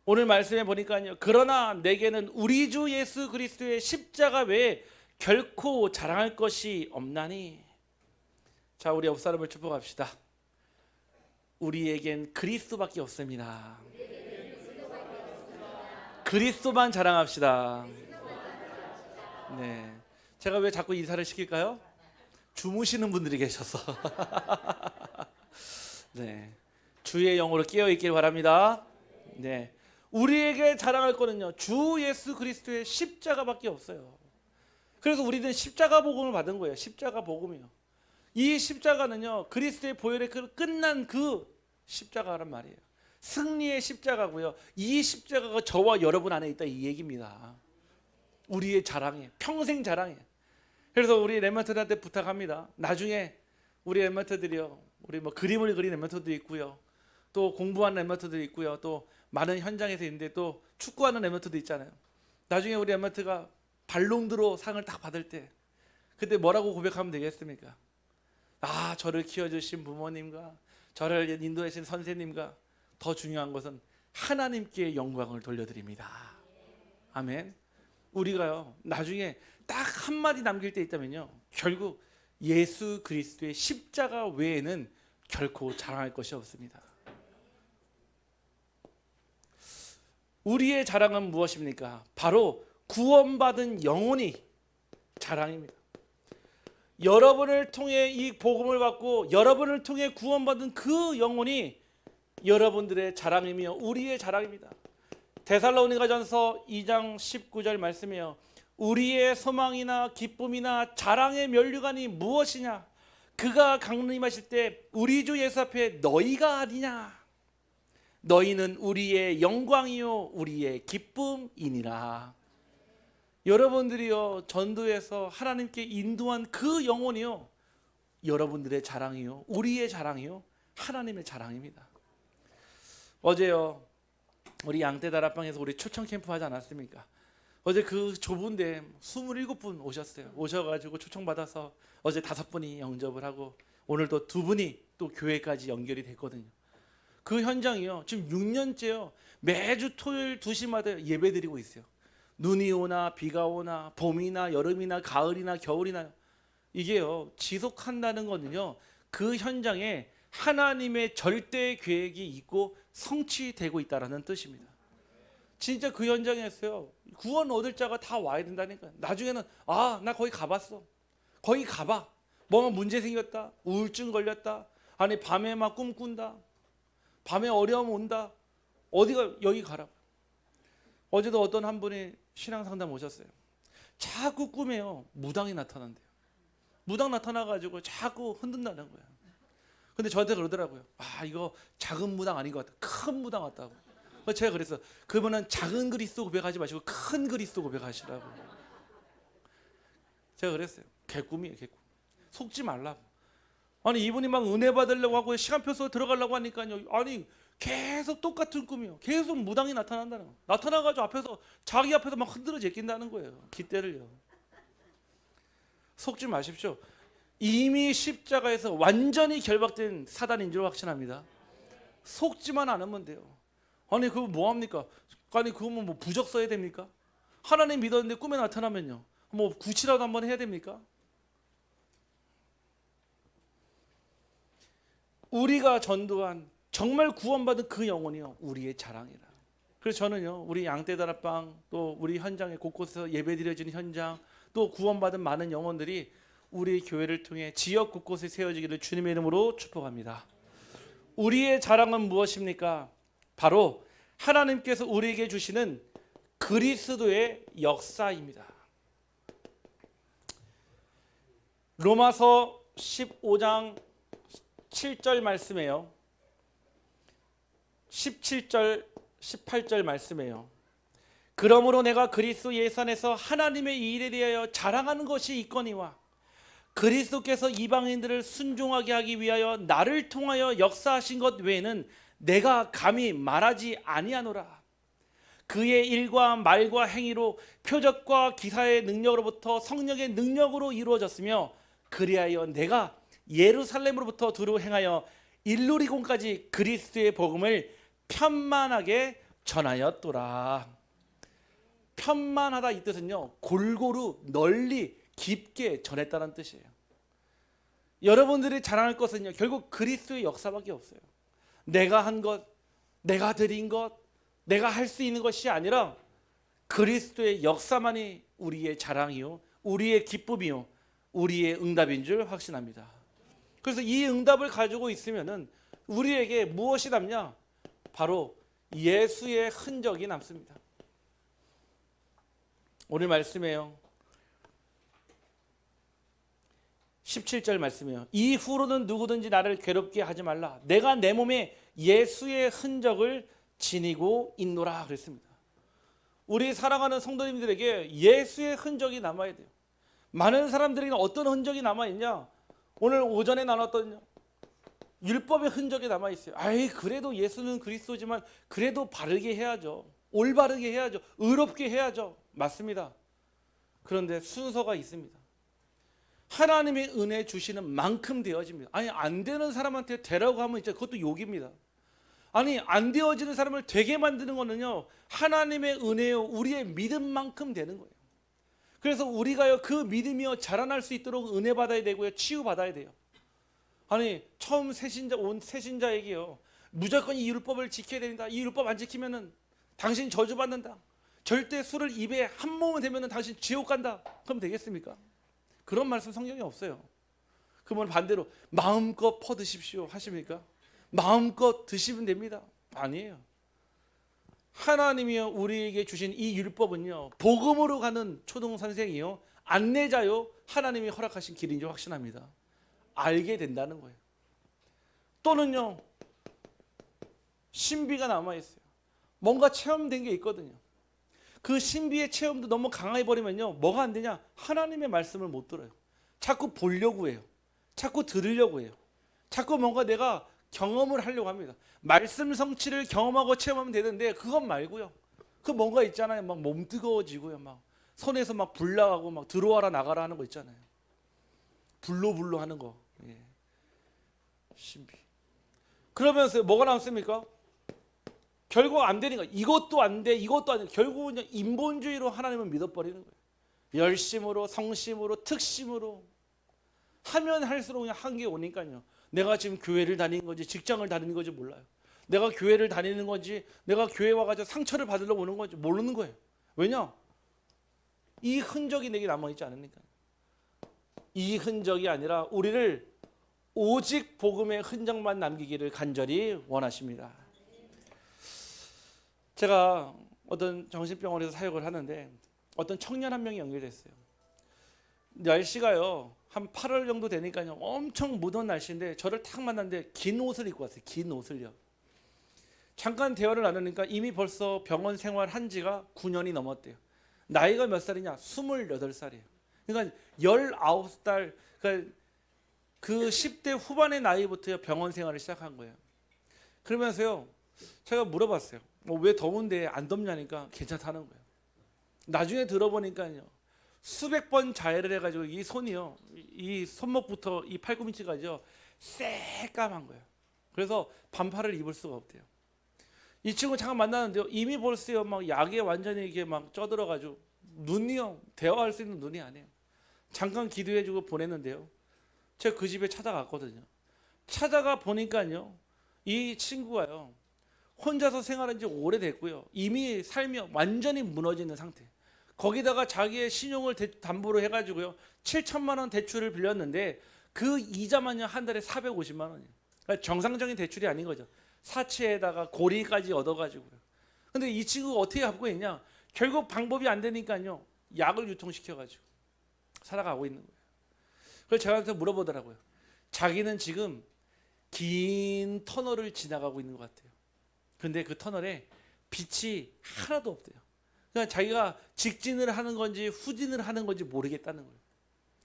오늘 말씀에 보니까요. 그러나 내게는 우리 주 예수 그리스도의 십자가 외에 결코 자랑할 것이 없나니. 자, 우리 옆 사람을 축복합시다. 우리에겐 그리스도밖에 없습니다. 그리스도만 자랑합시다. 네, 제가 왜 자꾸 인사를 시킬까요? 주무시는 분들이 계셔서. 네, 주의 영으로 깨어 있길 바랍니다. 네, 우리에게 자랑할 거는요, 주 예수 그리스도의 십자가밖에 없어요. 그래서 우리는 십자가 복음을 받은 거예요. 십자가 복음이요. 이 십자가는요, 그리스도의 보혈에 끝난 그 십자가란 말이에요. 승리의 십자가고요. 이 십자가가 저와 여러분 안에 있다, 이 얘기입니다. 우리의 자랑이에요. 평생 자랑이에요. 그래서 우리 렘넌트들한테 부탁합니다. 나중에 우리 렘넌트들이요, 우리 뭐 그림을 그린 렘넌트도 있고요, 또 공부하는 렘넌트도 있고요, 또 많은 현장에서 있는데 또 축구하는 렘넌트도 있잖아요. 나중에 우리 렘넌트가 발롱드로 상을 딱 받을 때 그때 뭐라고 고백하면 되겠습니까? 아, 저를 키워주신 부모님과 저를 인도하신 선생님과 더 중요한 것은 하나님께 영광을 돌려드립니다. 아멘. 우리가요, 나중에 딱 한마디 남길 때 있다면요, 결국 예수 그리스도의 십자가 외에는 결코 자랑할 것이 없습니다. 우리의 자랑은 무엇입니까? 바로 구원받은 영혼이 자랑입니다. 여러분을 통해 이 복음을 받고 여러분을 통해 구원받은 그 영혼이 여러분들의 자랑이며 우리의 자랑입니다. 데살로니가전서 2장 19절 말씀이요, 우리의 소망이나 기쁨이나 자랑의 면류관이 무엇이냐? 그가 강림하실 때 우리 주 예수 앞에 너희가 아니냐? 너희는 우리의 영광이요 우리의 기쁨이니라. 여러분들이요, 전도에서 하나님께 인도한 그 영혼이요, 여러분들의 자랑이요 우리의 자랑이요 하나님의 자랑입니다. 어제요, 우리 양떼다락방에서 우리 초청 캠프 하지 않았습니까? 어제 그 좁은데 27분 오셨어요. 오셔가지고 초청받아서 어제 5분이 영접을 하고 오늘도 2분이 또 교회까지 연결이 됐거든요. 그 현장이요, 지금 6년째요, 매주 토요일 2시마다 예배 드리고 있어요. 눈이 오나 비가 오나 봄이나 여름이나 가을이나 겨울이나 이게요, 지속한다는 거는요, 그 현장에 하나님의 절대 계획이 있고 성취되고 있다는 뜻입니다. 진짜 그 현장에서요, 구원 얻을 자가 다 와야 된다니까요. 나중에는 아, 나 거기 가봤어. 거기 가봐. 뭐 문제 생겼다, 우울증 걸렸다, 아니 밤에 막 꿈 꾼다, 밤에 어려움 온다, 어디가, 여기 가라. 어제도 어떤 한 분이 신앙 상담 오셨어요. 자꾸 꿈에요, 무당이 나타난대요. 무당 나타나가지고 자꾸 흔든다는 거예요. 근데 저한테 그러더라고요. 아, 이거 작은 무당 아닌 것 같다, 큰 무당 같다고. 제가 그래서 그분은 작은 그리스도 고백하지 마시고 큰 그리스도 고백하시라고. 제가 그랬어요. 개꿈이에요, 개꿈. 속지 말라고. 아니, 이분이 막 은혜 받으려고 하고 시간표 써 들어가려고 하니까요, 아니 계속 똑같은 꿈이요, 계속 무당이 나타난다는 거. 나타나가지고 앞에서, 자기 앞에서 막 흔들어 제낀다는 거예요, 깃대를요. 속지 마십시오. 이미 십자가에서 완전히 결박된 사단인 줄 확신합니다. 속지만 않으면 돼요. 아니, 그거 뭐합니까? 아니, 그거면 뭐 부적 써야 됩니까? 하나님 믿었는데 꿈에 나타나면요, 뭐 구치라도 한번 해야 됩니까? 우리가 전도한 정말 구원받은 그 영혼이요, 우리의 자랑이라. 그래서 저는요, 우리 양떼다락방, 또 우리 현장에 곳곳에서 예배드려지는 현장, 또 구원받은 많은 영혼들이 우리 교회를 통해 지역 곳곳에 세워지기를 주님의 이름으로 축복합니다. 우리의 자랑은 무엇입니까? 바로 하나님께서 우리에게 주시는 그리스도의 역사입니다. 로마서 15장 7절 말씀이에요. 17절 18절 말씀이에요. 그러므로 내가 그리스도 예수 안에서 하나님의 일에 대하여 자랑하는 것이 있거니와 그리스도께서 이방인들을 순종하게 하기 위하여 나를 통하여 역사하신 것 외에는 내가 감히 말하지 아니하노라. 그의 일과 말과 행위로 표적과 기사의 능력으로부터 성령의 능력으로 이루어졌으며 그리하여 내가 예루살렘으로부터 두루 행하여 일루리곤까지 그리스도의 복음을 편만하게 전하였더라. 편만하다 이 뜻은요, 골고루 널리 깊게 전했다는 뜻이에요. 여러분들이 자랑할 것은요, 결국 그리스도의 역사밖에 없어요. 내가 한 것, 내가 드린 것, 내가 할 수 있는 것이 아니라 그리스도의 역사만이 우리의 자랑이요, 우리의 기쁨이요, 우리의 응답인 줄 확신합니다. 그래서 이 응답을 가지고 있으면은 우리에게 무엇이 남냐? 바로 예수의 흔적이 남습니다. 오늘 말씀이에요. 17절 말씀이에요. 이후로는 누구든지 나를 괴롭게 하지 말라. 내가 내 몸에 예수의 흔적을 지니고 있노라 그랬습니다. 우리 사랑하는 성도님들에게 예수의 흔적이 남아야 돼요. 많은 사람들에게 어떤 흔적이 남아있냐? 오늘 오전에 나눴던 율법의 흔적이 남아있어요. 아이, 그래도 예수는 그리스도지만 그래도 바르게 해야죠. 올바르게 해야죠. 의롭게 해야죠. 맞습니다. 그런데 순서가 있습니다. 하나님의 은혜 주시는 만큼 되어집니다. 아니, 안 되는 사람한테 되라고 하면 이제 그것도 욕입니다. 아니, 안 되어지는 사람을 되게 만드는 거는요, 하나님의 은혜요, 우리의 믿음만큼 되는 거예요. 그래서 우리가요, 그 믿음이요 자라날 수 있도록 은혜 받아야 되고요, 치유 받아야 돼요. 아니, 처음 온 새신자에게요, 무조건 이 율법을 지켜야 된다. 이 율법 안 지키면은 당신 저주 받는다. 절대 술을 입에 한 모금 대면은 당신 지옥 간다. 그럼 되겠습니까? 그런 말씀 성경에 없어요. 그러면 반대로 마음껏 퍼드십시오 하십니까? 마음껏 드시면 됩니다. 아니에요. 하나님이요, 우리에게 주신 이 율법은요, 복음으로 가는 초등선생이요, 안내자요, 하나님이 허락하신 길인 줄 확신합니다. 알게 된다는 거예요. 또는요, 신비가 남아있어요. 뭔가 체험된 게 있거든요. 그 신비의 체험도 너무 강하게 버리면요, 뭐가 안 되냐? 하나님의 말씀을 못 들어요. 자꾸 보려고 해요. 자꾸 들으려고 해요. 자꾸 뭔가 내가 경험을 하려고 합니다. 말씀 성취를 경험하고 체험하면 되는데 그것 말고요, 그 뭔가 있잖아요. 막 몸 뜨거워지고요, 막 손에서 막 불 나가고 막 들어와라 나가라 하는 거 있잖아요. 불로 하는 거. 예. 신비. 그러면서 뭐가 남습니까? 결국 안 되는 거예요. 이것도 안 돼, 이것도 안 돼. 결국은 그냥 인본주의로 하나님을 믿어버리는 거예요. 열심으로, 성심으로, 특심으로 하면 할수록 그냥 한계 오니까요. 내가 지금 교회를 다니는 건지 직장을 다니는 건지 몰라요. 내가 교회를 다니는 건지 내가 교회 와가지고 상처를 받으러 오는 건지 모르는 거예요. 왜냐? 이 흔적이 내게 남아있지 않으니까. 이 흔적이 아니라 우리를 오직 복음의 흔적만 남기기를 간절히 원하십니다. 제가 어떤 정신병원에서 사역을 하는데 어떤 청년 한 명이 연결됐어요. 날씨가요 한 8월 정도 되니까요 엄청 무더운 날씨인데 저를 딱 만났는데 긴 옷을 입고 왔어요. 긴 옷을요. 잠깐 대화를 나누니까 이미 벌써 병원 생활한 지가 9년이 넘었대요. 나이가 몇 살이냐? 28살이에요. 그러니까 19살, 그러니까 그 10대 후반의 나이부터 병원 생활을 시작한 거예요. 그러면서요 제가 물어봤어요. 왜 더운데 안 덥냐니까 괜찮다는 거예요. 나중에 들어보니까요 수백 번 자해를 해가지고 이 손이요, 이 손목부터 이 팔꿈치까지요 새까만 거예요. 그래서 반팔을 입을 수가 없대요. 이 친구 잠깐 만나는데요 이미 벌써요 막 약에 완전히 이게 막 쪄들어가지고 눈이요 대화할 수 있는 눈이 아니에요. 잠깐 기도해주고 보냈는데요 제가 그 집에 찾아갔거든요. 찾아가 보니까요 이 친구가요 혼자서 생활한 지 오래됐고요 이미 삶이 완전히 무너지는 상태. 거기다가 자기의 신용을 담보로 해가지고요 7천만 원 대출을 빌렸는데 그 이자만요 한 달에 450만 원이에요. 그러니까 정상적인 대출이 아닌 거죠. 사채에다가 고리까지 얻어가지고요. 근데 이 친구가 어떻게 갖고 있냐? 결국 방법이 안 되니까요 약을 유통시켜가지고 살아가고 있는 거예요. 그래서 저한테 물어보더라고요. 자기는 지금 긴 터널을 지나가고 있는 것 같아요. 근데 그 터널에 빛이 하나도 없대요. 그러니까 자기가 직진을 하는 건지 후진을 하는 건지 모르겠다는 거예요.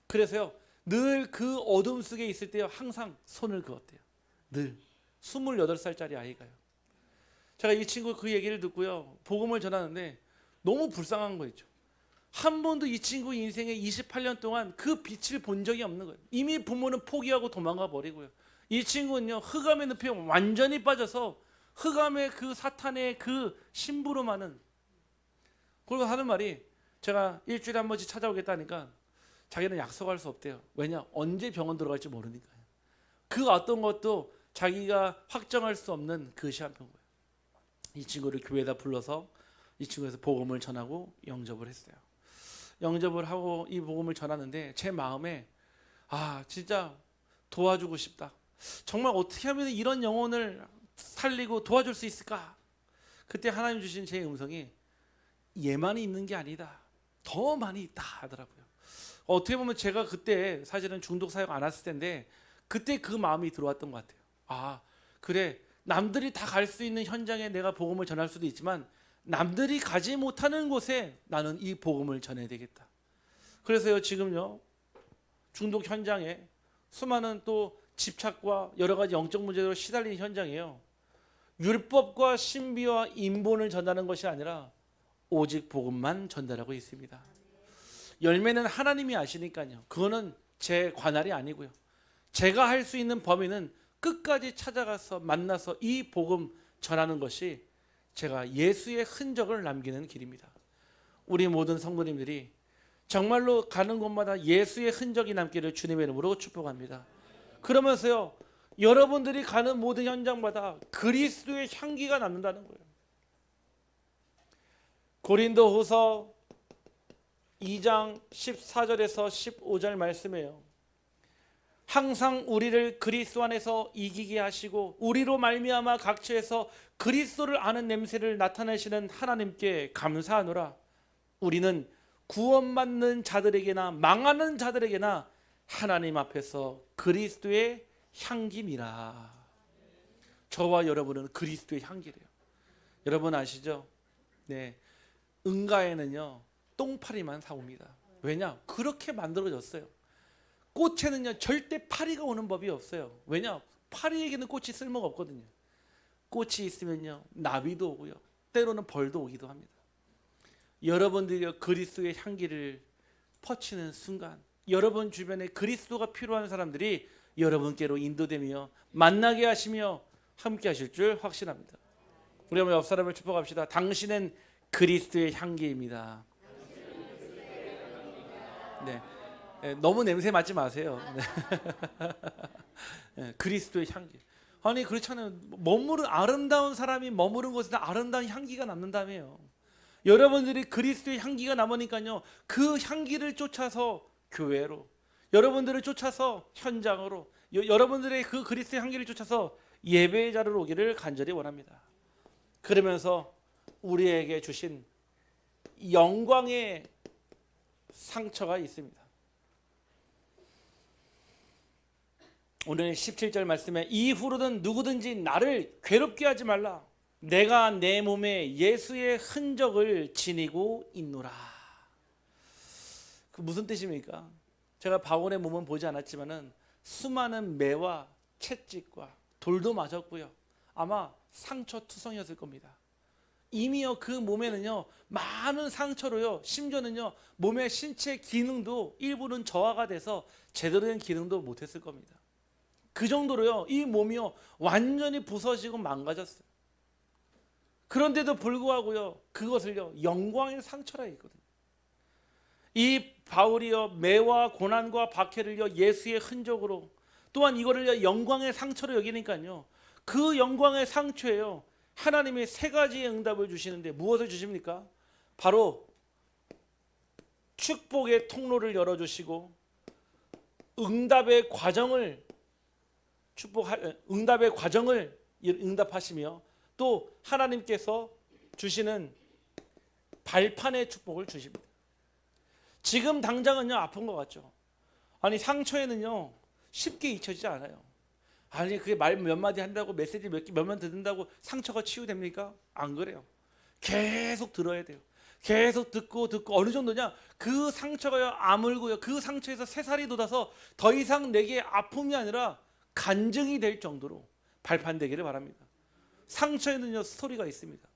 그래서요 늘 그 어둠 속에 있을 때요 항상 손을 그었대요. 늘 28살짜리 아이가요. 제가 이 친구 그 얘기를 듣고요 복음을 전하는데 너무 불쌍한 거 있죠. 한 번도 이 친구 인생의 28년 동안 그 빛을 본 적이 없는 거예요. 이미 부모는 포기하고 도망가 버리고요. 이 친구는요 흑암의 늪에 완전히 빠져서 흑암의 그 사탄의 그 심부름하는. 그리고 하는 말이 제가 일주일에 한 번씩 찾아오겠다니까 자기는 약속할 수 없대요. 왜냐? 언제 병원 들어갈지 모르니까요. 그 어떤 것도 자기가 확정할 수 없는 그 시한표인 거예요. 이 친구를 교회에다 불러서 이 친구에서 복음을 전하고 영접을 했어요. 영접을 하고 이 복음을 전하는데 제 마음에 진짜 도와주고 싶다. 정말 어떻게 하면 이런 영혼을 살리고 도와줄 수 있을까? 그때 하나님 주신 제 음성이 얘만이 있는 게 아니다. 더 많이 있다 하더라고요. 어떻게 보면 제가 그때 사실은 중독 사역 안 했을 텐데 그때 그 마음이 들어왔던 것 같아요. 그래, 남들이 다 갈 수 있는 현장에 내가 복음을 전할 수도 있지만 남들이 가지 못하는 곳에 나는 이 복음을 전해야 되겠다. 그래서요, 지금요, 중독 현장에 수많은 또 집착과 여러 가지 영적 문제로 시달리는 현장이에요. 율법과 신비와 인본을 전하는 것이 아니라 오직 복음만 전달하고 있습니다. 열매는 하나님이 아시니까요. 그거는 제 관할이 아니고요. 제가 할 수 있는 범위는 끝까지 찾아가서 만나서 이 복음 전하는 것이 제가 예수의 흔적을 남기는 길입니다. 우리 모든 성도님들이 정말로 가는 곳마다 예수의 흔적이 남기를 주님의 이름으로 축복합니다. 그러면서요, 여러분들이 가는 모든 현장마다 그리스도의 향기가 남는다는 거예요. 고린도후서 2장 14절에서 15절 말씀이에요. 항상 우리를 그리스도 안에서 이기게 하시고 우리로 말미암아 각처에서 그리스도를 아는 냄새를 나타내시는 하나님께 감사하노라. 우리는 구원받는 자들에게나 망하는 자들에게나 하나님 앞에서 그리스도의 향기니라. 저와 여러분은 그리스도의 향기래요. 여러분 아시죠? 네, 응가에는요 똥파리만 사옵니다. 왜냐? 그렇게 만들어졌어요. 꽃에는요 절대 파리가 오는 법이 없어요. 왜냐? 파리에게는 꽃이 쓸모가 없거든요. 꽃이 있으면요 나비도 오고요, 때로는 벌도 오기도 합니다. 여러분들이 그리스도의 향기를 퍼치는 순간 여러분 주변에 그리스도가 필요한 사람들이 여러분께로 인도되며 만나게 하시며 함께 하실 줄 확신합니다. 우리 한번 옆 사람을 축복합시다. 당신은 그리스도의 향기입니다. 네, 너무 냄새 맡지 마세요. 네. 그리스도의 향기. 아니 그렇잖아요. 머무른 아름다운 사람이 머무른 곳에서 아름다운 향기가 남는다며요. 여러분들이 그리스도의 향기가 남으니까요, 그 향기를 쫓아서 교회로, 여러분들을 쫓아서 현장으로, 여러분들의 그 그리스도의 향기를 쫓아서 예배의 자리로 오기를 간절히 원합니다. 그러면서 우리에게 주신 영광의 상처가 있습니다. 오늘 17절 말씀에 이후로는 누구든지 나를 괴롭게 하지 말라. 내가 내 몸에 예수의 흔적을 지니고 있노라. 그 무슨 뜻입니까? 제가 바울의 몸은 보지 않았지만은 수많은 매와 채찍과 돌도 맞았고요, 아마 상처투성이었을 겁니다. 이미요 그 몸에는요 많은 상처로요, 심지어는요 몸의 신체 기능도 일부는 저하가 돼서 제대로 된 기능도 못했을 겁니다. 그 정도로요 이 몸이요 완전히 부서지고 망가졌어요. 그런데도 불구하고요 그것을요 영광의 상처라 했거든요. 이 바울이요 매와 고난과 박해를요 예수의 흔적으로, 또한 이거를요 영광의 상처로 여기니까요 그 영광의 상처에요 하나님이 세 가지의 응답을 주시는데 무엇을 주십니까? 바로 축복의 통로를 열어주시고 응답의 과정을 응답하시며 또 하나님께서 주시는 발판의 축복을 주십니다. 지금 당장은요 아픈 것 같죠? 아니 상처에는요 쉽게 잊혀지지 않아요. 아니 그게 말 몇 마디 한다고 메시지 몇만 듣는다고 상처가 치유됩니까? 안 그래요. 계속 들어야 돼요. 계속 듣고 어느 정도냐, 그 상처가요 아물고요 그 상처에서 새살이 돋아서 더 이상 내게 아픔이 아니라 간증이 될 정도로 발판되기를 바랍니다. 상처에는요 스토리가 있습니다.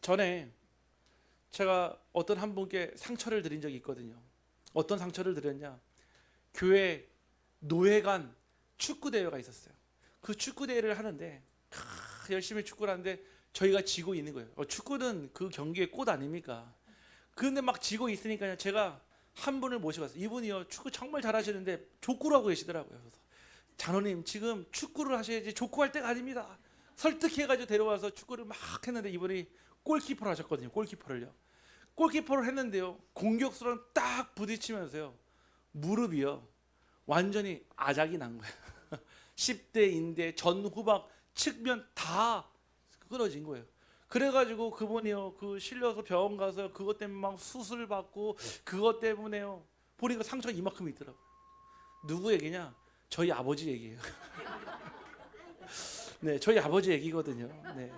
전에 제가 어떤 한 분께 상처를 드린 적이 있거든요. 어떤 상처를 드렸냐, 교회 노회간 축구 대회가 있었어요. 그 축구 대회를 하는데 열심히 축구를 하는데 저희가 지고 있는 거예요. 축구는 그 경기의 꽃 아닙니까? 그런데 막 지고 있으니까요. 제가 한 분을 모셔봤어요. 이분이요 축구 정말 잘하시는데 족구를 하고 계시더라고요. 그래서 장로님 지금 축구를 하셔야지 족구할 때가 아닙니다. 설득해가지고 데려와서 축구를 막 했는데 이분이 골키퍼를 하셨거든요. 골키퍼를요. 골키퍼를 했는데요. 공격수랑 딱 부딪히면서요. 무릎이요. 완전히 아작이 난 거예요. 10대, 인대, 전후박, 측면 다 끊어진 거예요. 그래가지고 그분이요. 그 실려서 병원 가서 그것 때문에 막 수술 받고 그것 때문에요. 보니까 상처가 이만큼 있더라고요. 누구 얘기냐? 저희 아버지 얘기예요. 네, 저희 아버지 얘기거든요. 네.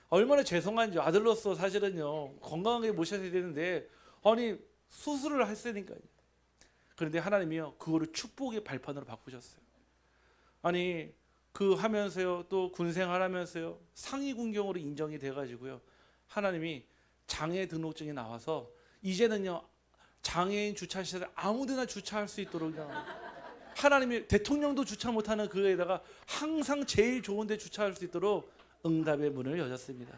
얼마나 죄송한지 아들로서 사실은요 건강하게 모셔야 되는데 아니 수술을 했으니까요. 그런데 하나님이요 그거를 축복의 발판으로 바꾸셨어요. 아니 그 하면서요 또 군생활하면서요 상위 군경으로 인정이 돼가지고요 하나님이 장애 등록증이 나와서 이제는요 장애인 주차시설에 아무데나 주차할 수 있도록 하나님이 대통령도 주차 못하는 그에다가 항상 제일 좋은 데 주차할 수 있도록 응답의 문을 여셨습니다.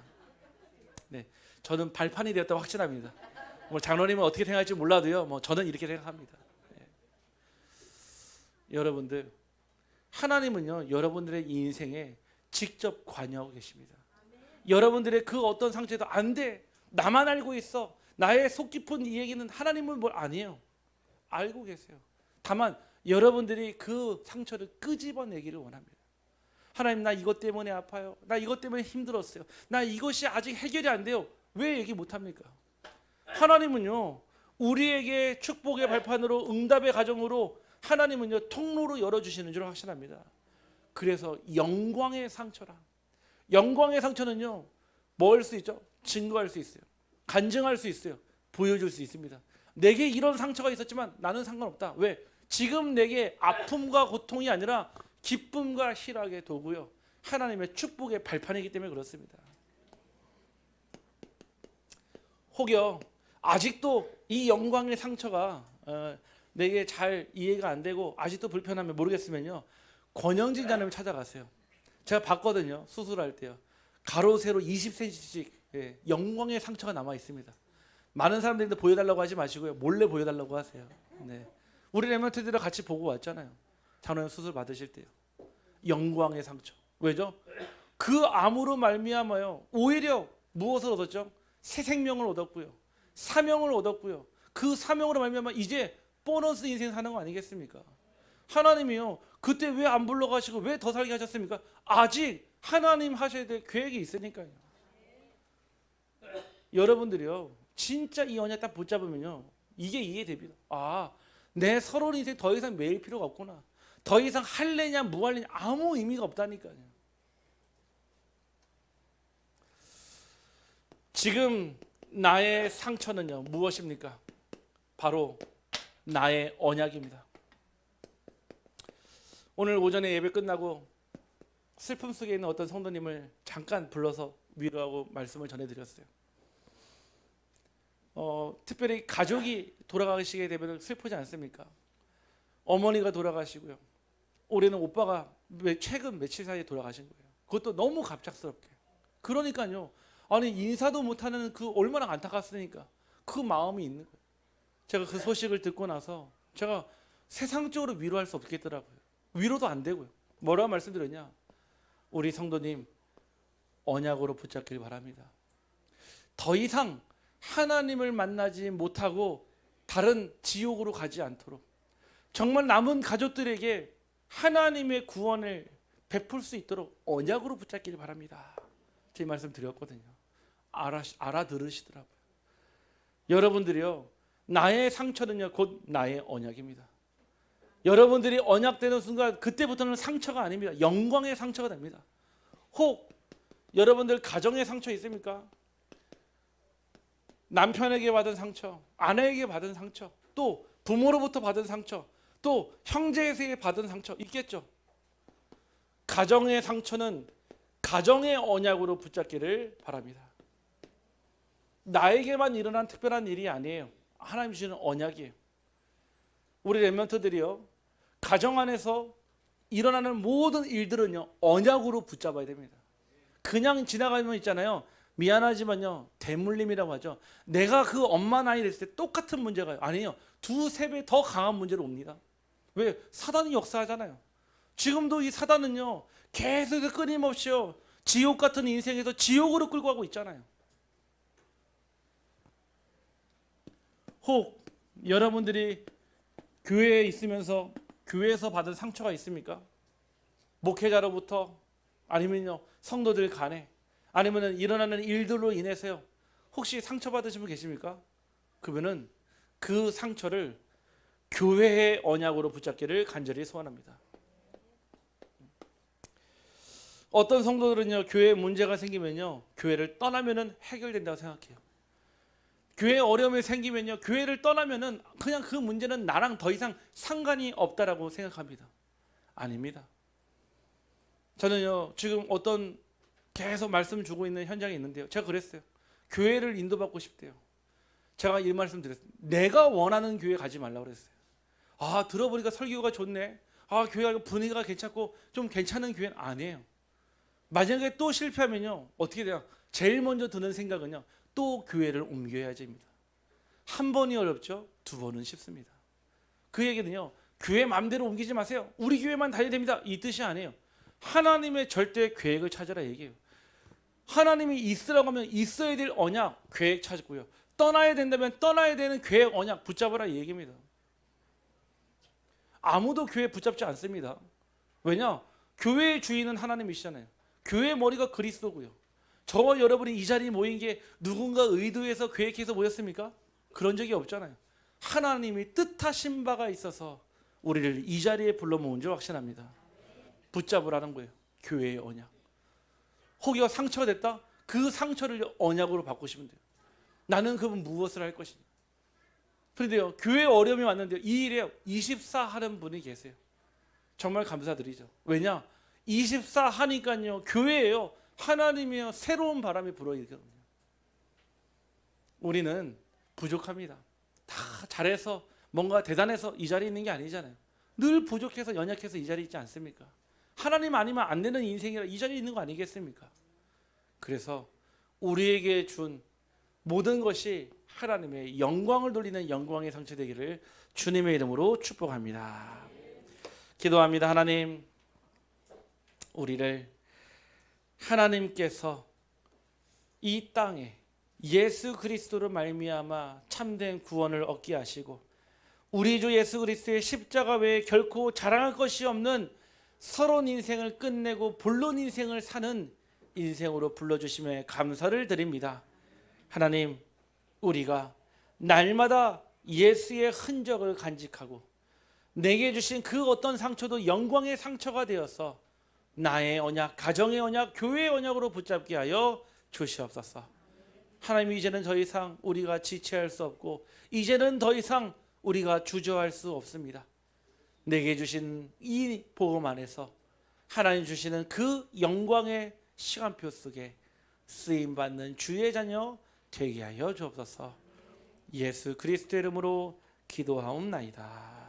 네, 저는 발판이 되었다고 확신합니다. 뭐 장로님은 어떻게 생각할지 몰라도요 뭐 저는 이렇게 생각합니다. 네. 여러분들 하나님은요 여러분들의 인생에 직접 관여하고 계십니다. 여러분들의 그 어떤 상태도 안 돼 나만 알고 있어 나의 속 깊은 이 얘기는 하나님은 뭘 아니에요. 알고 계세요. 다만 여러분들이 그 상처를 끄집어내기를 원합니다. 하나님 나 이것 때문에 아파요. 나 이것 때문에 힘들었어요. 나 이것이 아직 해결이 안 돼요. 왜 얘기 못합니까? 하나님은요 우리에게 축복의 발판으로 응답의 가정으로 하나님은요 통로로 열어주시는 줄 확신합니다. 그래서 영광의 상처라. 영광의 상처는요 뭐 할 수 있죠? 증거할 수 있어요. 간증할 수 있어요. 보여줄 수 있습니다. 내게 이런 상처가 있었지만 나는 상관없다. 왜? 지금 내게 아픔과 고통이 아니라 기쁨과 희락의 도구요 하나님의 축복의 발판이기 때문에 그렇습니다. 혹여 아직도 이 영광의 상처가 내게 잘 이해가 안 되고 아직도 불편하면 모르겠으면요 권영진 장님을 찾아가세요. 제가 봤거든요. 수술할 때요. 가로 세로 20cm씩 영광의 상처가 남아 있습니다. 많은 사람들인데 보여달라고 하지 마시고요. 몰래 보여달라고 하세요. 네. 우리 레몬트들을 같이 보고 왔잖아요. 장로님 수술 받으실 때요. 영광의 상처. 왜죠? 그 암으로 말미암아요. 오히려 무엇을 얻었죠? 새 생명을 얻었고요. 사명을 얻었고요. 그 사명으로 말미암아 이제 보너스 인생 사는 거 아니겠습니까? 하나님이요. 그때 왜 안 불러가시고 왜 더 살게 하셨습니까? 아직 하나님 하셔야 될 계획이 있으니까요. 여러분들이요. 진짜 이 언약 딱 붙잡으면요. 이게 이해됩니다. 아, 내 서러운 인생 더 이상 매일 필요가 없구나. 더 이상 할래냐 무할래냐 아무 의미가 없다니까요. 지금 나의 상처는요 무엇입니까? 바로 나의 언약입니다. 오늘 오전에 예배 끝나고 슬픔 속에 있는 어떤 성도님을 잠깐 불러서 위로하고 말씀을 전해드렸어요. 특별히 가족이 돌아가시게 되면 슬프지 않습니까? 어머니가 돌아가시고요. 올해는 오빠가 최근 며칠 사이에 돌아가신 거예요. 그것도 너무 갑작스럽게. 그러니까요. 아니 인사도 못하는 그 얼마나 안타깝습니까? 그 마음이 있는 거예요. 제가 그 소식을 듣고 나서 제가 세상적으로 위로할 수 없겠더라고요. 위로도 안 되고요. 뭐라고 말씀드렸냐? 우리 성도님 언약으로 붙잡길 바랍니다. 더 이상 하나님을 만나지 못하고 다른 지옥으로 가지 않도록 정말 남은 가족들에게 하나님의 구원을 베풀 수 있도록 언약으로 붙잡길 바랍니다. 제 말씀 드렸거든요. 알아들으시더라고요. 여러분들이요. 나의 상처는요 곧 나의 언약입니다. 여러분들이 언약되는 순간 그때부터는 상처가 아닙니다. 영광의 상처가 됩니다. 혹 여러분들 가정의 상처 있습니까? 남편에게 받은 상처, 아내에게 받은 상처, 또 부모로부터 받은 상처, 또 형제에게 받은 상처 있겠죠. 가정의 상처는 가정의 언약으로 붙잡기를 바랍니다. 나에게만 일어난 특별한 일이 아니에요. 하나님 주시는 언약이에요. 우리 렘넌트들이요 가정 안에서 일어나는 모든 일들은요, 언약으로 붙잡아야 됩니다. 그냥 지나가면 있잖아요, 미안하지만요, 대물림이라고 하죠. 내가 그 엄마 나이 됐을 때 똑같은 문제가 아니에요. 두세 배 더 강한 문제로 옵니다. 왜? 사단이 역사하잖아요. 지금도 이 사단은요, 계속 끊임없이요, 지옥 같은 인생에서 지옥으로 끌고 가고 있잖아요. 혹 여러분들이 교회에 있으면서 교회에서 받은 상처가 있습니까? 목회자로부터, 아니면요 성도들 간에, 아니면 일어나는 일들로 인해서요 혹시 상처받으신 분 계십니까? 그러면은 그 상처를 교회의 언약으로 붙잡기를 간절히 소원합니다. 어떤 성도들은요, 교회에 문제가 생기면요, 교회를 떠나면은 해결된다고 생각해요. 교회에 어려움이 생기면요, 교회를 떠나면은 그냥 그 문제는 나랑 더 이상 상관이 없다라고 생각합니다. 아닙니다. 저는요, 지금 어떤 계속 말씀 주고 있는 현장에 있는데요, 제가 그랬어요. 교회를 인도받고 싶대요. 제가 이 말씀 드렸어요. 내가 원하는 교회 가지 말라고 그랬어요. 아, 들어보니까 설교가 좋네. 아, 교회가 분위기가 괜찮고 좀 괜찮은 교회는 아니에요. 만약에 또 실패하면요, 어떻게 돼요? 제일 먼저 드는 생각은요, 또 교회를 옮겨야지입니다. 한 번이 어렵죠, 두 번은 쉽습니다. 그 얘기는요, 교회 마음대로 옮기지 마세요. 우리 교회만 다녀야 됩니다, 이 뜻이 아니에요. 하나님의 절대 계획을 찾아라 얘기해요. 하나님이 있으라고 하면 있어야 될 언약, 계획 찾고요. 떠나야 된다면 떠나야 되는 계획, 언약 붙잡으라 얘기입니다. 아무도 교회 붙잡지 않습니다. 왜냐? 교회의 주인은 하나님이시잖아요. 교회의 머리가 그리스도고요. 저와 여러분이 이 자리에 모인 게 누군가 의도해서 계획해서 모였습니까? 그런 적이 없잖아요. 하나님이 뜻하신 바가 있어서 우리를 이 자리에 불러 모은 줄 확신합니다. 붙잡으라는 거예요. 교회의 언약. 혹여 상처가 됐다? 그 상처를 언약으로 바꾸시면 돼요. 나는 그분 무엇을 할 것이냐. 그런데요, 교회에 어려움이 왔는데요, 이 일에 24 하는 분이 계세요. 정말 감사드리죠. 왜냐? 24 하니까요, 교회에요, 하나님이요, 새로운 바람이 불어일거든요. 우리는 부족합니다. 다 잘해서 뭔가 대단해서 이 자리에 있는 게 아니잖아요. 늘 부족해서 연약해서 이 자리에 있지 않습니까? 하나님 아니면 안 되는 인생이라 이 자리에 있는 거 아니겠습니까? 그래서 우리에게 준 모든 것이 하나님의 영광을 돌리는 영광의 상처 되기를 주님의 이름으로 축복합니다. 기도합니다. 하나님, 우리를 하나님께서 이 땅에 예수 그리스도로 말미암아 참된 구원을 얻게 하시고 우리 주 예수 그리스도의 십자가 외에 결코 자랑할 것이 없는 서론 인생을 끝내고 본론 인생을 사는 인생으로 불러주심에 감사를 드립니다. 하나님, 우리가 날마다 예수의 흔적을 간직하고 내게 주신 그 어떤 상처도 영광의 상처가 되어서 나의 언약, 가정의 언약, 교회의 언약으로 붙잡게 하여 주시옵소서. 하나님, 이제는 더 이상 우리가 지체할 수 없고 이제는 더 이상 우리가 주저할 수 없습니다. 내게 주신 이 복음 안에서 하나님 주시는 그 영광의 시간표 속에 쓰임받는 주의 자녀 되게 하여 주옵소서. 예수 그리스도의 이름으로 기도하옵나이다.